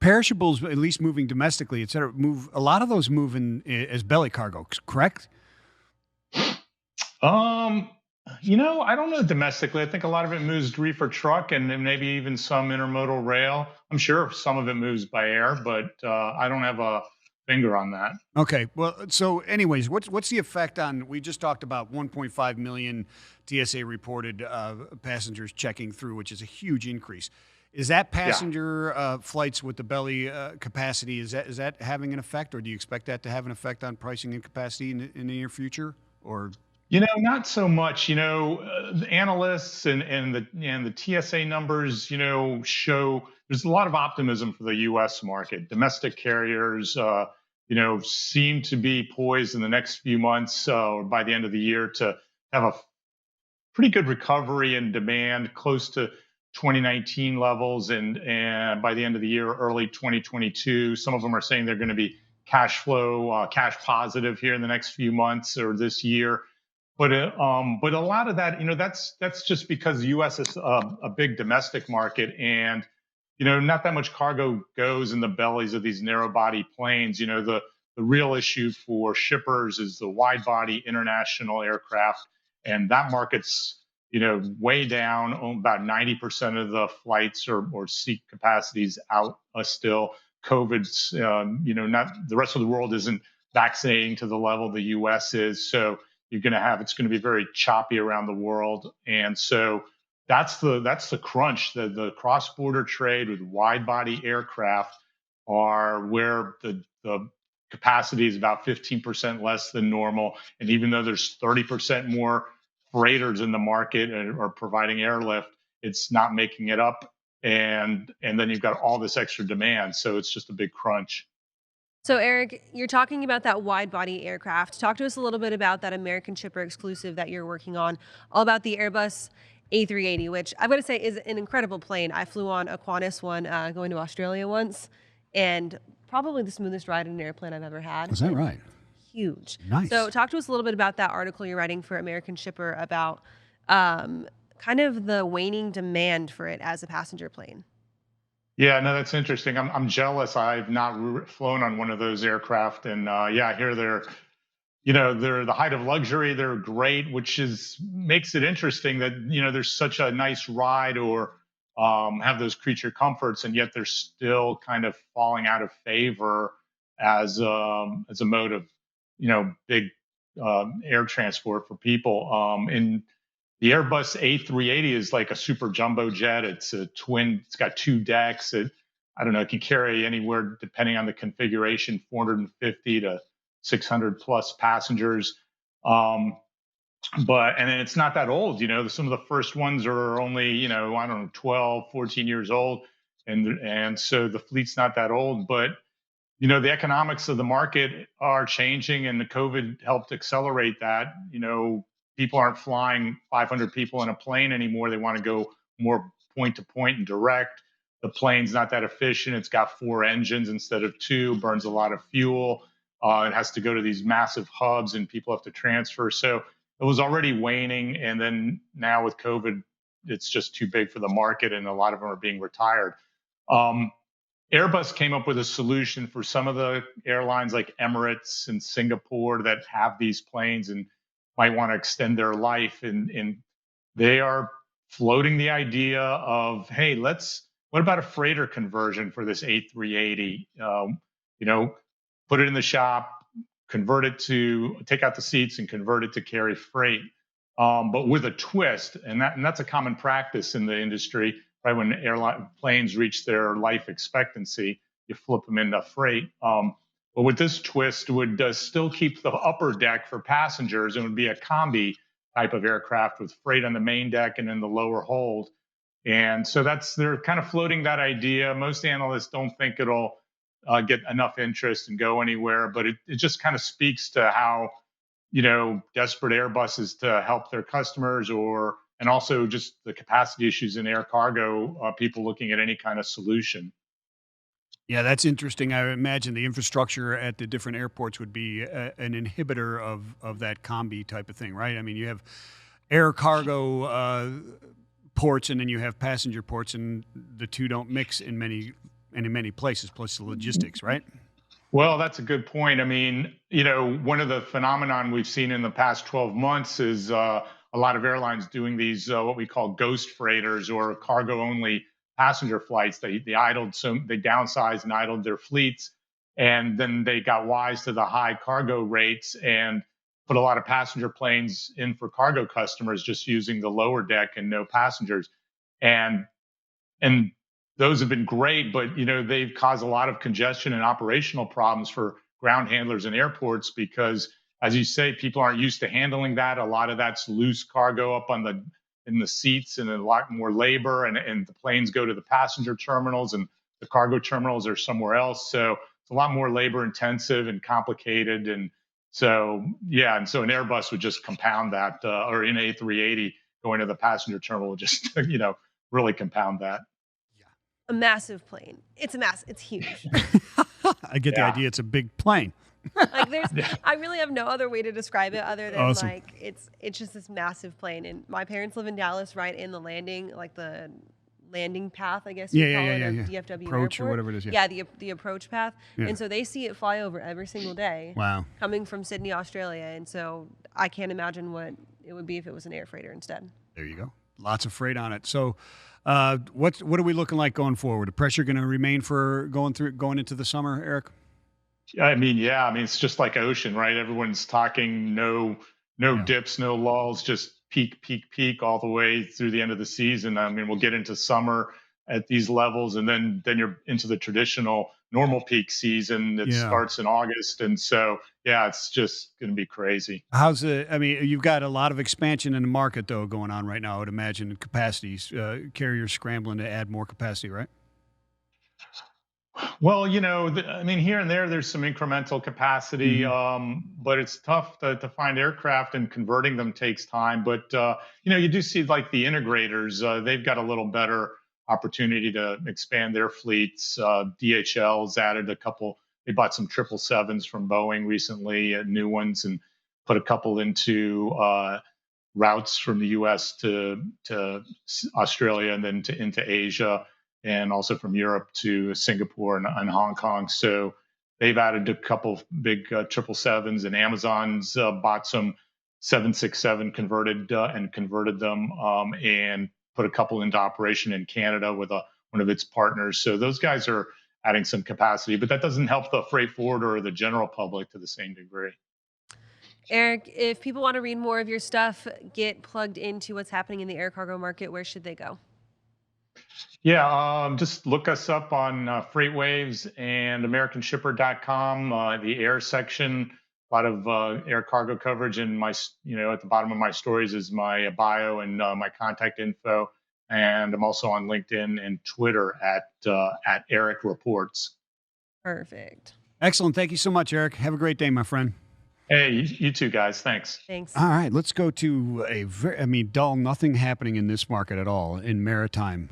Perishables, at least moving domestically, et cetera, a lot of those move in as belly cargo, correct? I don't know domestically. I think a lot of it moves reefer truck and then maybe even some intermodal rail. I'm sure some of it moves by air, but I don't have a finger on that. Okay. Well, so anyways, what's the effect on, we just talked about 1.5 million TSA reported passengers checking through, which is a huge increase. Is that passenger flights with the belly capacity, is that having an effect, or do you expect that to have an effect on pricing and capacity in the near future? Or not so much. The analysts and the TSA numbers, show there's a lot of optimism for the U.S. market. Domestic carriers, seem to be poised in the next few months or by the end of the year to have a pretty good recovery in demand, close to 2019 levels, and by the end of the year, early 2022. Some of them are saying they're going to be cash positive here in the next few months or this year. But a lot of that, that's just because the U.S. is a big domestic market, and not that much cargo goes in the bellies of these narrow body planes. The real issue for shippers is the wide body international aircraft, and that market's way down. About 90% of the flights or seat capacities out still. COVID's not, the rest of the world isn't vaccinating to the level the U.S. is, so it's going to be very choppy around the world. And so that's the crunch. The cross-border trade with wide body aircraft are where the capacity is about 15% less than normal. And even though there's 30% more freighters in the market or providing airlift, it's not making it up. And then you've got all this extra demand. So it's just a big crunch. So, Eric, you're talking about that wide body aircraft. Talk to us a little bit about that American shipper exclusive that you're working on, all about the Airbus A380, which I've got to say is an incredible plane. I flew on a Qantas one going to Australia once, and probably the smoothest ride in an airplane I've ever had. Is that right? Huge. Nice. So talk to us a little bit about that article you're writing for American Shipper about kind of the waning demand for it as a passenger plane. Yeah, no, that's interesting. I'm jealous. I've not flown on one of those aircraft, and I hear they're the height of luxury. They're great, which makes it interesting that there's such a nice ride or have those creature comforts, and yet they're still kind of falling out of favor as a mode of big air transport for people. And the Airbus A380 is like a super jumbo jet. It's a twin. It's got two decks. It can carry anywhere, depending on the configuration, 450 to 600 plus passengers. And then it's not that old. Some of the first ones are only 12, 14 years old, and so the fleet's not that old. But the economics of the market are changing, and the COVID helped accelerate that. People aren't flying 500 people in a plane anymore. They want to go more point to point and direct. The plane's not that efficient. It's got 4 engines instead of 2, burns a lot of fuel. It has to go to these massive hubs, and people have to transfer. So it was already waning, and then now with COVID, it's just too big for the market, and a lot of them are being retired. Airbus came up with a solution for some of the airlines like Emirates and Singapore that have these planes and might want to extend their life. And they are floating the idea of, hey, what about a freighter conversion for this A380? Put it in the shop, take out the seats and convert it to carry freight, but with a twist. And that's a common practice in the industry. Right when planes reach their life expectancy, you flip them into freight. But with this twist, would still keep the upper deck for passengers, and would be a combi type of aircraft with freight on the main deck and in the lower hold. And so they're kind of floating that idea. Most analysts don't think it'll get enough interest and go anywhere, but it just kind of speaks to how, desperate Airbus is to help their customers, and also just the capacity issues in air cargo, people looking at any kind of solution. Yeah, that's interesting. I imagine the infrastructure at the different airports would be an inhibitor of that combi type of thing, right? I mean, you have air cargo ports, and then you have passenger ports, and the two don't mix in many places, plus the logistics, right? Well, that's a good point. I mean, one of the phenomenon we've seen in the past 12 months is a lot of airlines doing these what we call ghost freighters, or cargo-only passenger flights. They downsized and idled their fleets, and then they got wise to the high cargo rates and put a lot of passenger planes in for cargo customers, just using the lower deck and no passengers. And those have been great, but they've caused a lot of congestion and operational problems for ground handlers and airports, because, as you say, people aren't used to handling that. A lot of that's loose cargo up in the seats, and a lot more labor, and the planes go to the passenger terminals, and the cargo terminals are somewhere else. So it's a lot more labor intensive and complicated. And so an Airbus would just compound that, or an A380 going to the passenger terminal would just, really compound that. A massive plane. It's huge. I get the idea. It's a big plane. I really have no other way to describe it other than awesome. It's just this massive plane. And my parents live in Dallas, right in the landing path, I guess you call it, of DFW approach Airport. Or whatever it is. Yeah, the approach path. Yeah. And so they see it fly over every single day. Wow. Coming from Sydney, Australia. And so I can't imagine what it would be if it was an air freighter instead. There you go. Lots of freight on it. So what are we looking like going forward? The pressure going to remain for going into the summer, Eric? I mean, it's just like ocean, right? Everyone's talking no dips, no lulls, just peak all the way through the end of the season. I mean, we'll get into summer at these levels, and then you're into the traditional normal peak season that starts in August. And so, it's just going to be crazy. You've got a lot of expansion in the market, though, going on right now, I would imagine, capacities, carriers scrambling to add more capacity, right? Well, here and there's some incremental capacity, but it's tough to find aircraft, and converting them takes time. But, you do see like the integrators, they've got a little better opportunity to expand their fleets. DHL's added a couple. They bought some 777s from Boeing recently, new ones, and put a couple into routes from the U.S. to Australia, and then into Asia, and also from Europe to Singapore and Hong Kong. So they've added a couple big 777s, and Amazon's bought some 767 converted them, and put a couple into operation in Canada with one of its partners. So those guys are adding some capacity, but that doesn't help the freight forwarder or the general public to the same degree. Eric, if people want to read more of your stuff, get plugged into what's happening in the air cargo market, where should they go? Yeah, just look us up on FreightWaves and AmericanShipper.com, the air section. A lot of air cargo coverage, and at the bottom of my stories is my bio and my contact info. And I'm also on LinkedIn and Twitter at Eric Reports. Perfect. Excellent. Thank you so much, Eric. Have a great day, my friend. Hey, you too, guys. Thanks. All right, let's go to dull, nothing happening in this market at all in maritime.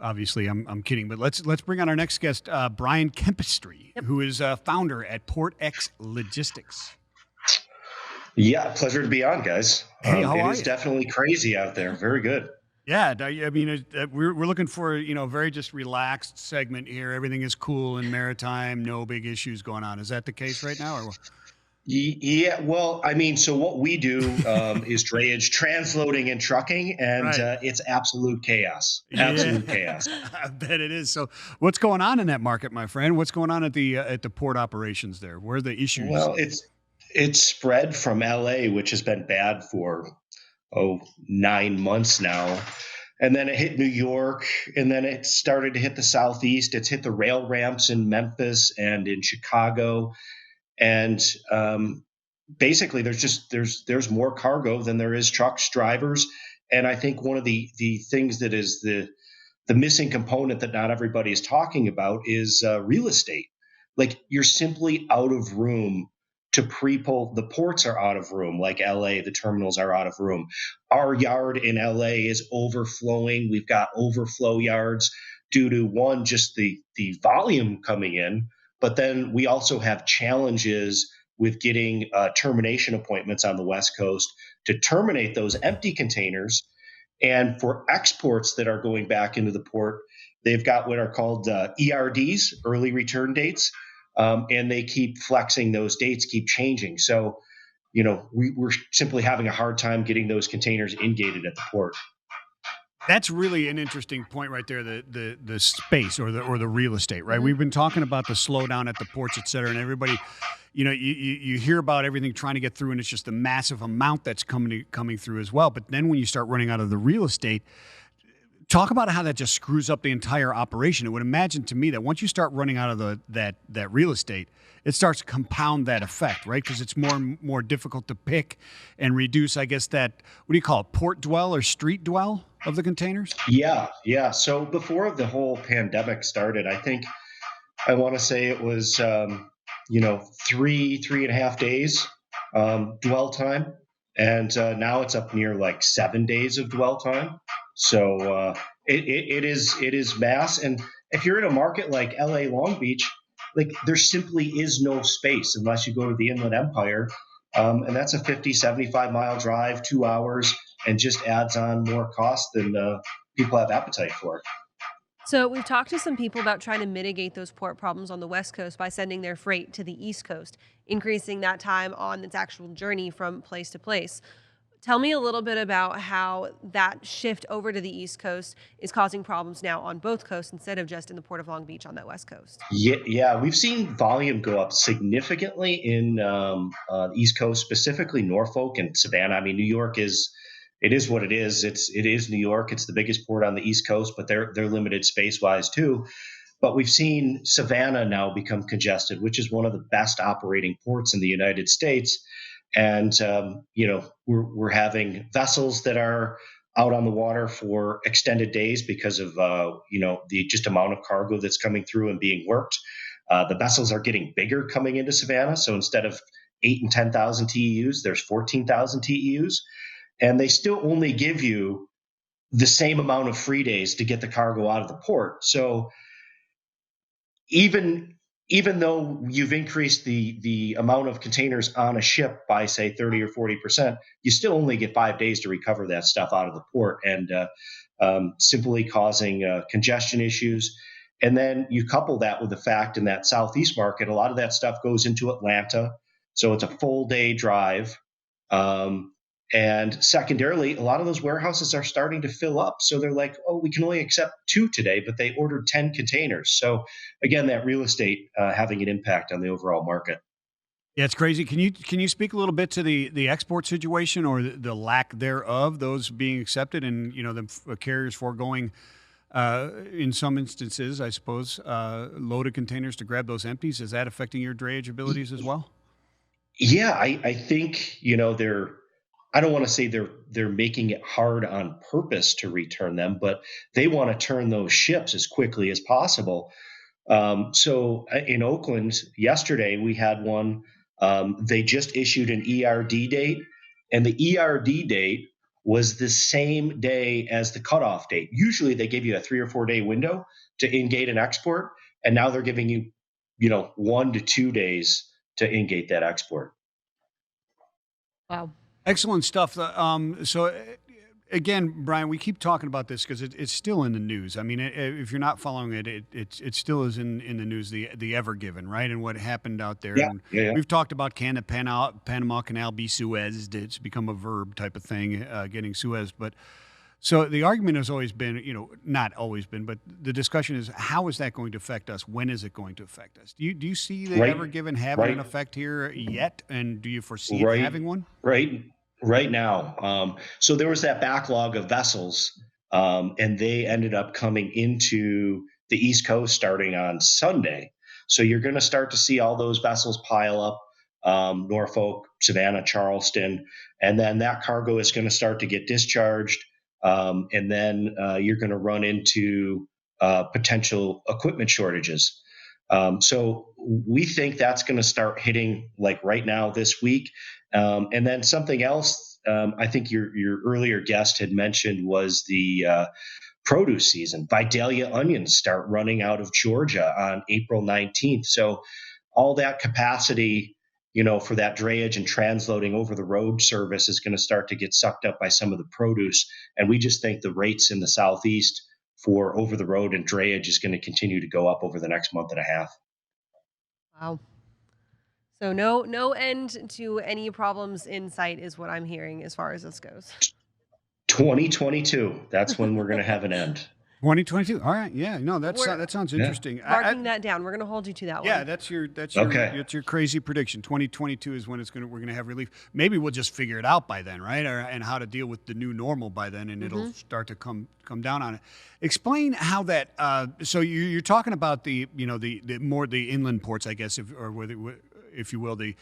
Obviously, I'm kidding, but let's bring on our next guest, Brian Kempistry, who is founder at PortX Logistics. Yeah, pleasure to be on, guys. Hey, how are you? It is definitely crazy out there. Very good. Yeah, I mean, we're looking for very just relaxed segment here. Everything is cool in maritime, no big issues going on. Is that the case right now, or? Yeah, well, I mean, so what we do is drayage, transloading, and trucking, and it's absolute chaos. Absolute chaos. I bet it is. So, what's going on in that market, my friend? What's going on at the port operations there? Where are the issues? Well, It spread from LA, which has been bad for 9 months now. And then it hit New York, and then it started to hit the Southeast. It's hit the rail ramps in Memphis and in Chicago. And basically, there's more cargo than there is trucks, drivers. And I think one of the things that is the missing component that not everybody is talking about is real estate. Like, you're simply out of room to pre-pull. The ports are out of room, like LA, the terminals are out of room. Our yard in LA is overflowing. We've got overflow yards due to, one, just the volume coming in, but then we also have challenges with getting termination appointments on the West Coast to terminate those empty containers. And for exports that are going back into the port, they've got what are called ERDs, early return dates, and they keep flexing those dates, keep changing. So, we're simply having a hard time getting those containers in-gated at the port. That's really an interesting point right there, the space or the real estate, right? We've been talking about the slowdown at the ports, et cetera, and everybody, you hear about everything trying to get through, and it's just a massive amount that's coming through as well. But then when you start running out of the real estate, talk about how that just screws up the entire operation. It would imagine to me that once you start running out of that real estate, it starts to compound that effect, right? Because it's more and more difficult to pick and reduce, I guess, that, what do you call it, port dwell or street dwell of the containers? Yeah. So before the whole pandemic started, I want to say it was, 3.5 days dwell time. And now it's up near like 7 days of dwell time. So it is mass. And if you're in a market like LA Long Beach, like, there simply is no space unless you go to the Inland Empire. And that's a 50, 75-mile drive, 2 hours, and just adds on more cost than people have appetite for. So we've talked to some people about trying to mitigate those port problems on the West Coast by sending their freight to the East Coast, increasing that time on its actual journey from place to place. Tell me a little bit about how that shift over to the East Coast is causing problems now on both coasts instead of just in the Port of Long Beach on that West Coast. Yeah, we've seen volume go up significantly in the East Coast, specifically Norfolk and Savannah. I mean, New York is what it is. It is New York. It's the biggest port on the East Coast, but they're limited space wise too. But we've seen Savannah now become congested, which is one of the best operating ports in the United States. And we're having vessels that are out on the water for extended days because of the just amount of cargo that's coming through and being worked. The vessels are getting bigger coming into Savannah, so instead of 8 and 10,000 TEUs, there's 14,000 TEUs, and they still only give you the same amount of free days to get the cargo out of the port. So even though you've increased the amount of containers on a ship by, say, 30 or 40%, you still only get 5 days to recover that stuff out of the port, and simply causing congestion issues. And then you couple that with the fact in that Southeast market, a lot of that stuff goes into Atlanta. So it's a full day drive. And secondarily, a lot of those warehouses are starting to fill up. So they're like, oh, we can only accept 2 today, but they ordered 10 containers. So again, that real estate having an impact on the overall market. Yeah, it's crazy. Can you speak a little bit to the export situation or the lack thereof, those being accepted, and the carriers foregoing, in some instances, I suppose, loaded containers to grab those empties? Is that affecting your drayage abilities as well? Yeah, I think I don't want to say they're making it hard on purpose to return them, but they want to turn those ships as quickly as possible. So in Oakland yesterday, we had one. They just issued an ERD date, and the ERD date was the same day as the cutoff date. Usually they give you a 3 or 4 day window to in-gate and export, and now they're giving you, 1 to 2 days to in-gate that export. Wow. Excellent stuff. So, again, Brian, we keep talking about this because it's still in the news. I mean, if you're not following it, it still is in the news. The Ever Given, right, and what happened out there. Yeah, and yeah. We've talked about can the Panama Canal be Suezed? It's become a verb type of thing, getting Suez. But So the argument has always been, not always been, but the discussion is, how is that going to affect us? When is it going to affect us? Do you see the Right, ever given having an right, effect here yet? And do you foresee it right, having one? right, right now. So there was that backlog of vessels, and they ended up coming into the East Coast starting on Sunday. So you're going to start to see all those vessels pile up, Norfolk, Savannah, Charleston, and then that cargo is going to start to get discharged. And then you're going to run into potential equipment shortages. So we think that's going to start hitting like right now this week. And then something else I think your earlier guest had mentioned was the produce season. Vidalia onions start running out of Georgia on April 19th. So all that capacity, for that drayage and transloading over the road service is going to start to get sucked up by some of the produce. And we just think the rates in the Southeast for over the road and drayage is going to continue to go up over the next month and a half. Wow. So no end to any problems in sight is what I'm hearing as far as this goes. 2022, that's when we're going to have an end. 2022. All right. Yeah. No, that sounds interesting. Marking that down. We're going to hold you to that one. Yeah, that's your Okay. that's your crazy prediction. 2022 is when we're going to have relief. Maybe we'll just figure it out by then, right? And how to deal with the new normal by then, and it'll start to come down on it. Explain how that. So you're talking about the more the inland ports, I guess, if you will, the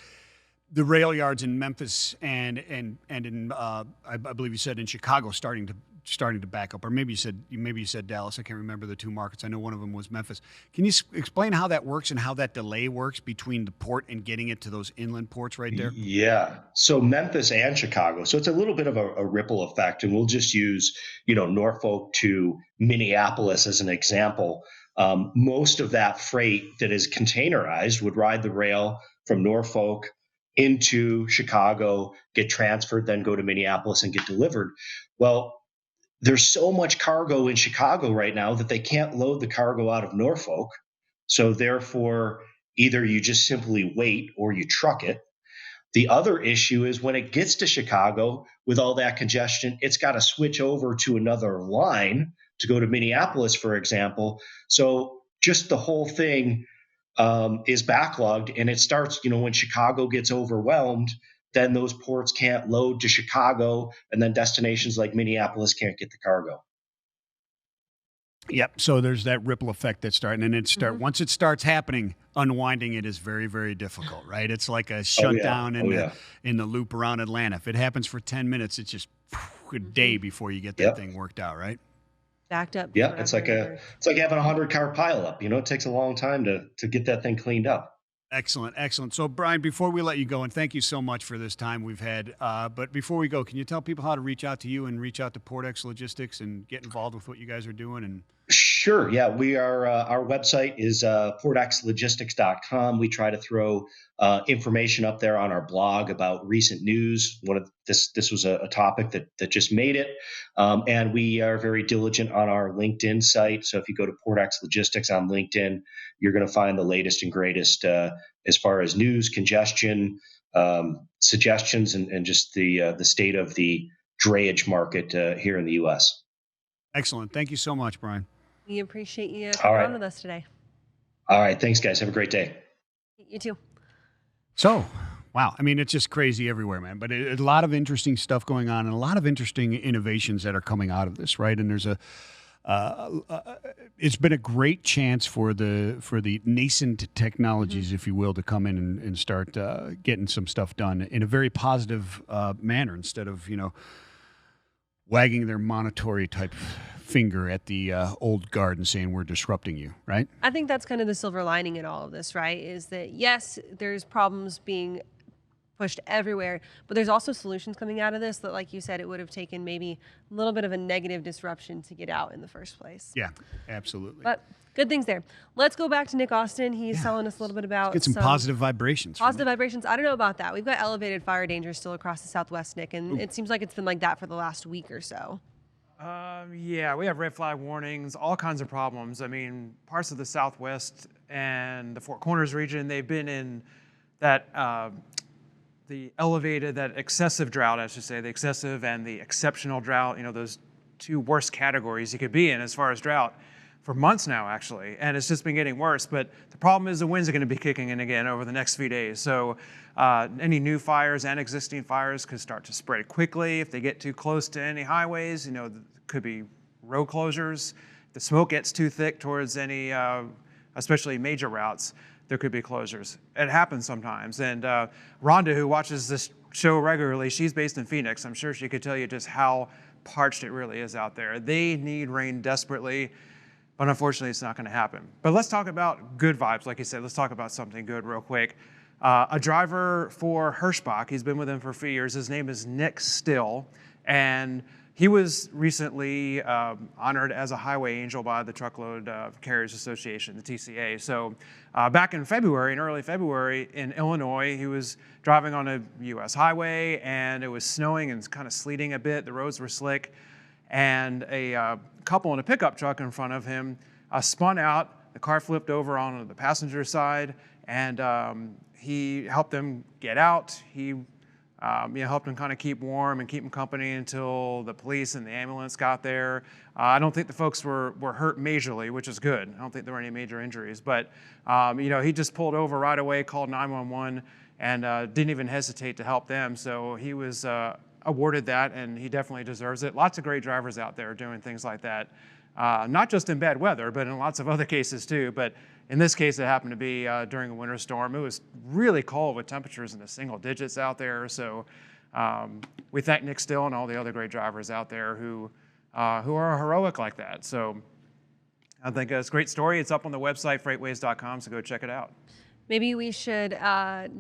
rail yards in Memphis and in I believe you said in Chicago starting to back up, or maybe you said Dallas. I can't remember the two markets. I know one of them was Memphis. Can you explain how that works and how that delay works between the port and getting it to those inland ports right there? Yeah. So Memphis and Chicago. So it's a little bit of a ripple effect, and we'll just use Norfolk to Minneapolis as an example. Most of that freight that is containerized would ride the rail from Norfolk into Chicago, get transferred, then go to Minneapolis and get delivered. Well, there's so much cargo in Chicago right now that they can't load the cargo out of Norfolk. So therefore, either you just simply wait or you truck it. The other issue is when it gets to Chicago with all that congestion, it's got to switch over to another line to go to Minneapolis, for example. So just the whole thing is backlogged, and it starts, when Chicago gets overwhelmed, then those ports can't load to Chicago, and then destinations like Minneapolis can't get the cargo. Yep. So there's that ripple effect that starts, and then once it starts happening, unwinding it is very, very difficult, right? It's like a shutdown in the loop around Atlanta. If it happens for 10 minutes, it's just a day before you get that thing worked out, right? Backed up. Yeah, it's like having a 100-car pileup. It takes a long time to get that thing cleaned up. Excellent, excellent. So, Brian, before we let you go, and thank you so much for this time we've had, but before we go, can you tell people how to reach out to you and reach out to PortX Logistics and get involved with what you guys are doing? And Sure. Yeah, we are. Our website is portxlogistics.com. We try to throw information up there on our blog about recent news. This was a topic that just made it, and we are very diligent on our LinkedIn site. So if you go to PortX Logistics on LinkedIn, you're going to find the latest and greatest as far as news, congestion, suggestions, and just the state of the drayage market here in the U.S. Excellent. Thank you so much, Brian. We appreciate you coming on with us today. All right. Thanks, guys. Have a great day. You too. So, wow. I mean, it's just crazy everywhere, man. But a lot of interesting stuff going on and a lot of interesting innovations that are coming out of this, right? And there's it's been a great chance for the nascent technologies, if you will, to come in and start getting some stuff done in a very positive manner instead of, wagging their monetary type finger at the old guard and saying we're disrupting you, right? I think that's kind of the silver lining in all of this, right? Is that, yes, there's problems being pushed everywhere, but there's also solutions coming out of this that, like you said, it would have taken maybe a little bit of a negative disruption to get out in the first place. Yeah, absolutely. But good things there. Let's go back to Nick Austin. He's telling us a little bit about get some positive vibrations. Positive vibrations. I don't know about that. We've got elevated fire danger still across the Southwest, Nick, and it seems like it's been like that for the last week or so. Yeah, we have red flag warnings, all kinds of problems. I mean, parts of the Southwest and the Four Corners region, they've been in that the excessive drought, I should say, the excessive and the exceptional drought. Those two worst categories you could be in as far as drought for months now, actually, and it's just been getting worse. But the problem is the winds are going to be kicking in again over the next few days. So any new fires and existing fires could start to spread quickly. If they get too close to any highways, you know, could be road closures. If the smoke gets too thick towards any, especially major routes, there could be closures. It happens sometimes. And Rhonda, who watches this show regularly, she's based in Phoenix. I'm sure she could tell you just how parched it really is out there. They need rain desperately. But unfortunately, it's not going to happen. But let's talk about good vibes. Like you said, let's talk about something good real quick. A driver for Hirschbach, he's been with them for a few years. His name is Nick Still. And he was recently honored as a highway angel by the Truckload Carriers Association, the TCA. So back in February, in early February, in Illinois, he was driving on a U.S. highway, and it was snowing and kind of sleeting a bit. The roads were slick. And a couple in a pickup truck in front of him spun out. The car flipped over onto the passenger side, and he helped them get out. He helped them kind of keep warm and keep them company until the police and the ambulance got there. I don't think the folks were hurt majorly, which is good. I don't think there were any major injuries. But he just pulled over right away, called 911, and didn't even hesitate to help them. So he was awarded that, and he definitely deserves it. Lots of great drivers out there doing things like that, not just in bad weather, but in lots of other cases too. But in this case, it happened to be during a winter storm. It was really cold with temperatures in the single digits out there. So we thank Nick Still and all the other great drivers out there who are heroic like that. So I think it's a great story. It's up on the website, freightwaves.com, so go check it out. Maybe we should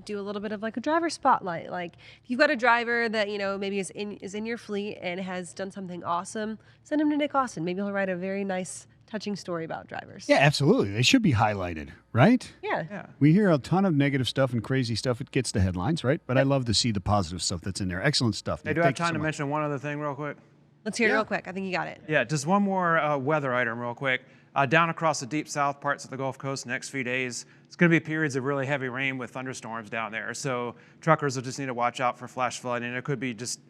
do a little bit of like a driver spotlight. Like if you've got a driver that, maybe is in your fleet and has done something awesome, send him to Nick Austin. Maybe he'll write a very nice, touching story about drivers. Yeah, absolutely. They should be highlighted, right? Yeah. We hear a ton of negative stuff and crazy stuff. It gets the headlines, right? But I love to see the positive stuff that's in there. Excellent stuff. Hey, do I have time to mention one other thing real quick? Let's hear it real quick. I think you got it. Yeah, just one more weather item real quick. Down across the deep south parts of the Gulf Coast next few days, it's going to be periods of really heavy rain with thunderstorms down there. So truckers will just need to watch out for flash flooding. It could be just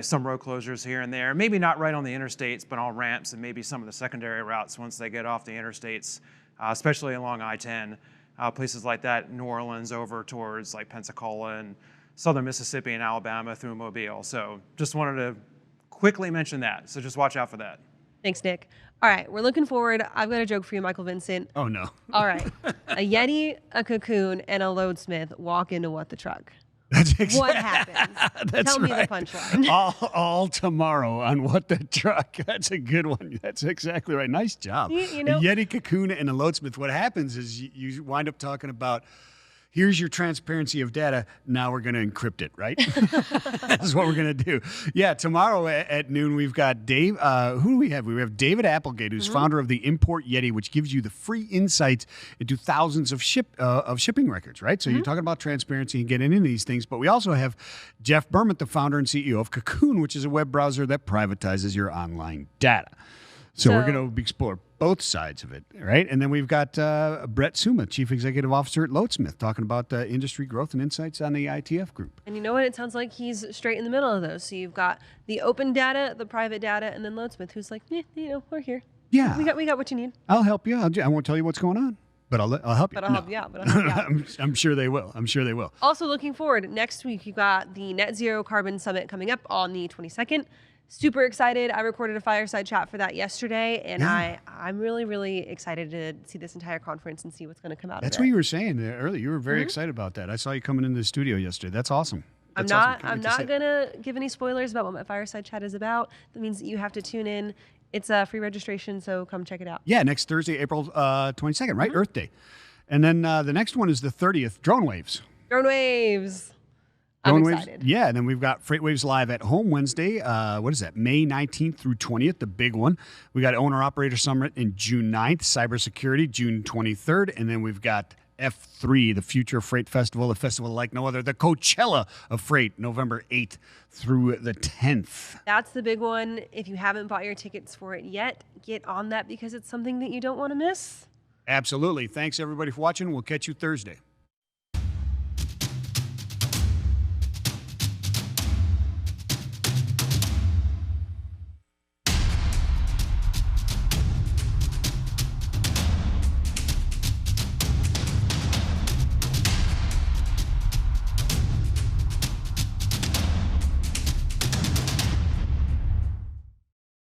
some road closures here and there. Maybe not right on the interstates, but on ramps and maybe some of the secondary routes once they get off the interstates, especially along I-10. Places like that, New Orleans over towards like Pensacola and southern Mississippi and Alabama through Mobile. So just wanted to quickly mention that. So just watch out for that. Thanks, Nick. All right, we're looking forward. I've got a joke for you, Michael Vincent. Oh, no. All right. A Yeti, a Cocoon, and a Loadsmith walk into what the truck? That's exactly, What happens? Tell me the punchline. all tomorrow on What the Truck. That's a good one. That's exactly right. Nice job. You know, a Yeti, Cocoon, and a Loadsmith. What happens is you wind up talking about, here's your transparency of data. Now we're going to encrypt it, right? That's what we're going to do. Yeah, tomorrow at noon, we've got Dave. Who do we have? We have David Applegate, who's founder of the Import Yeti, which gives you the free insights into thousands of shipping records, right? So you're talking about transparency and getting into these things. But we also have Jeff Berman, the founder and CEO of Cocoon, which is a web browser that privatizes your online data. So we're going to explore both sides of it, right? And then we've got Brett Suma, Chief Executive Officer at Loadsmith, talking about industry growth and insights on the ITF group. And you know what? It sounds like he's straight in the middle of those. So you've got the open data, the private data, and then Loadsmith, who's like, we're here. Yeah. We got what you need. I'll help you. I won't tell you what's going on, but I'll help you. But I'll help you out. I'm sure they will. I'm sure they will. Also looking forward, next week you've got the Net Zero Carbon Summit coming up on the 22nd. Super excited. I recorded a fireside chat for that yesterday, and I'm really, really excited to see this entire conference and see what's going to come out of it. That's what you were saying earlier. You were very excited about that. I saw you coming into the studio yesterday. That's awesome. I'm not going to give any spoilers about what my fireside chat is about. That means that you have to tune in. It's a free registration, so come check it out. Yeah, next Thursday, April 22nd, right? Earth Day. And then the next one is the 30th, Drone Waves. Drone Waves. I'm excited. Waves, yeah, and then we've got FreightWaves Live at Home Wednesday. What is that? May 19th through 20th, the big one. We got Owner-Operator Summit in June 9th, Cybersecurity June 23rd, and then we've got F3, the Future Freight Festival, a festival like no other, the Coachella of Freight, November 8th through the 10th. That's the big one. If you haven't bought your tickets for it yet, get on that because it's something that you don't want to miss. Absolutely. Thanks, everybody, for watching. We'll catch you Thursday.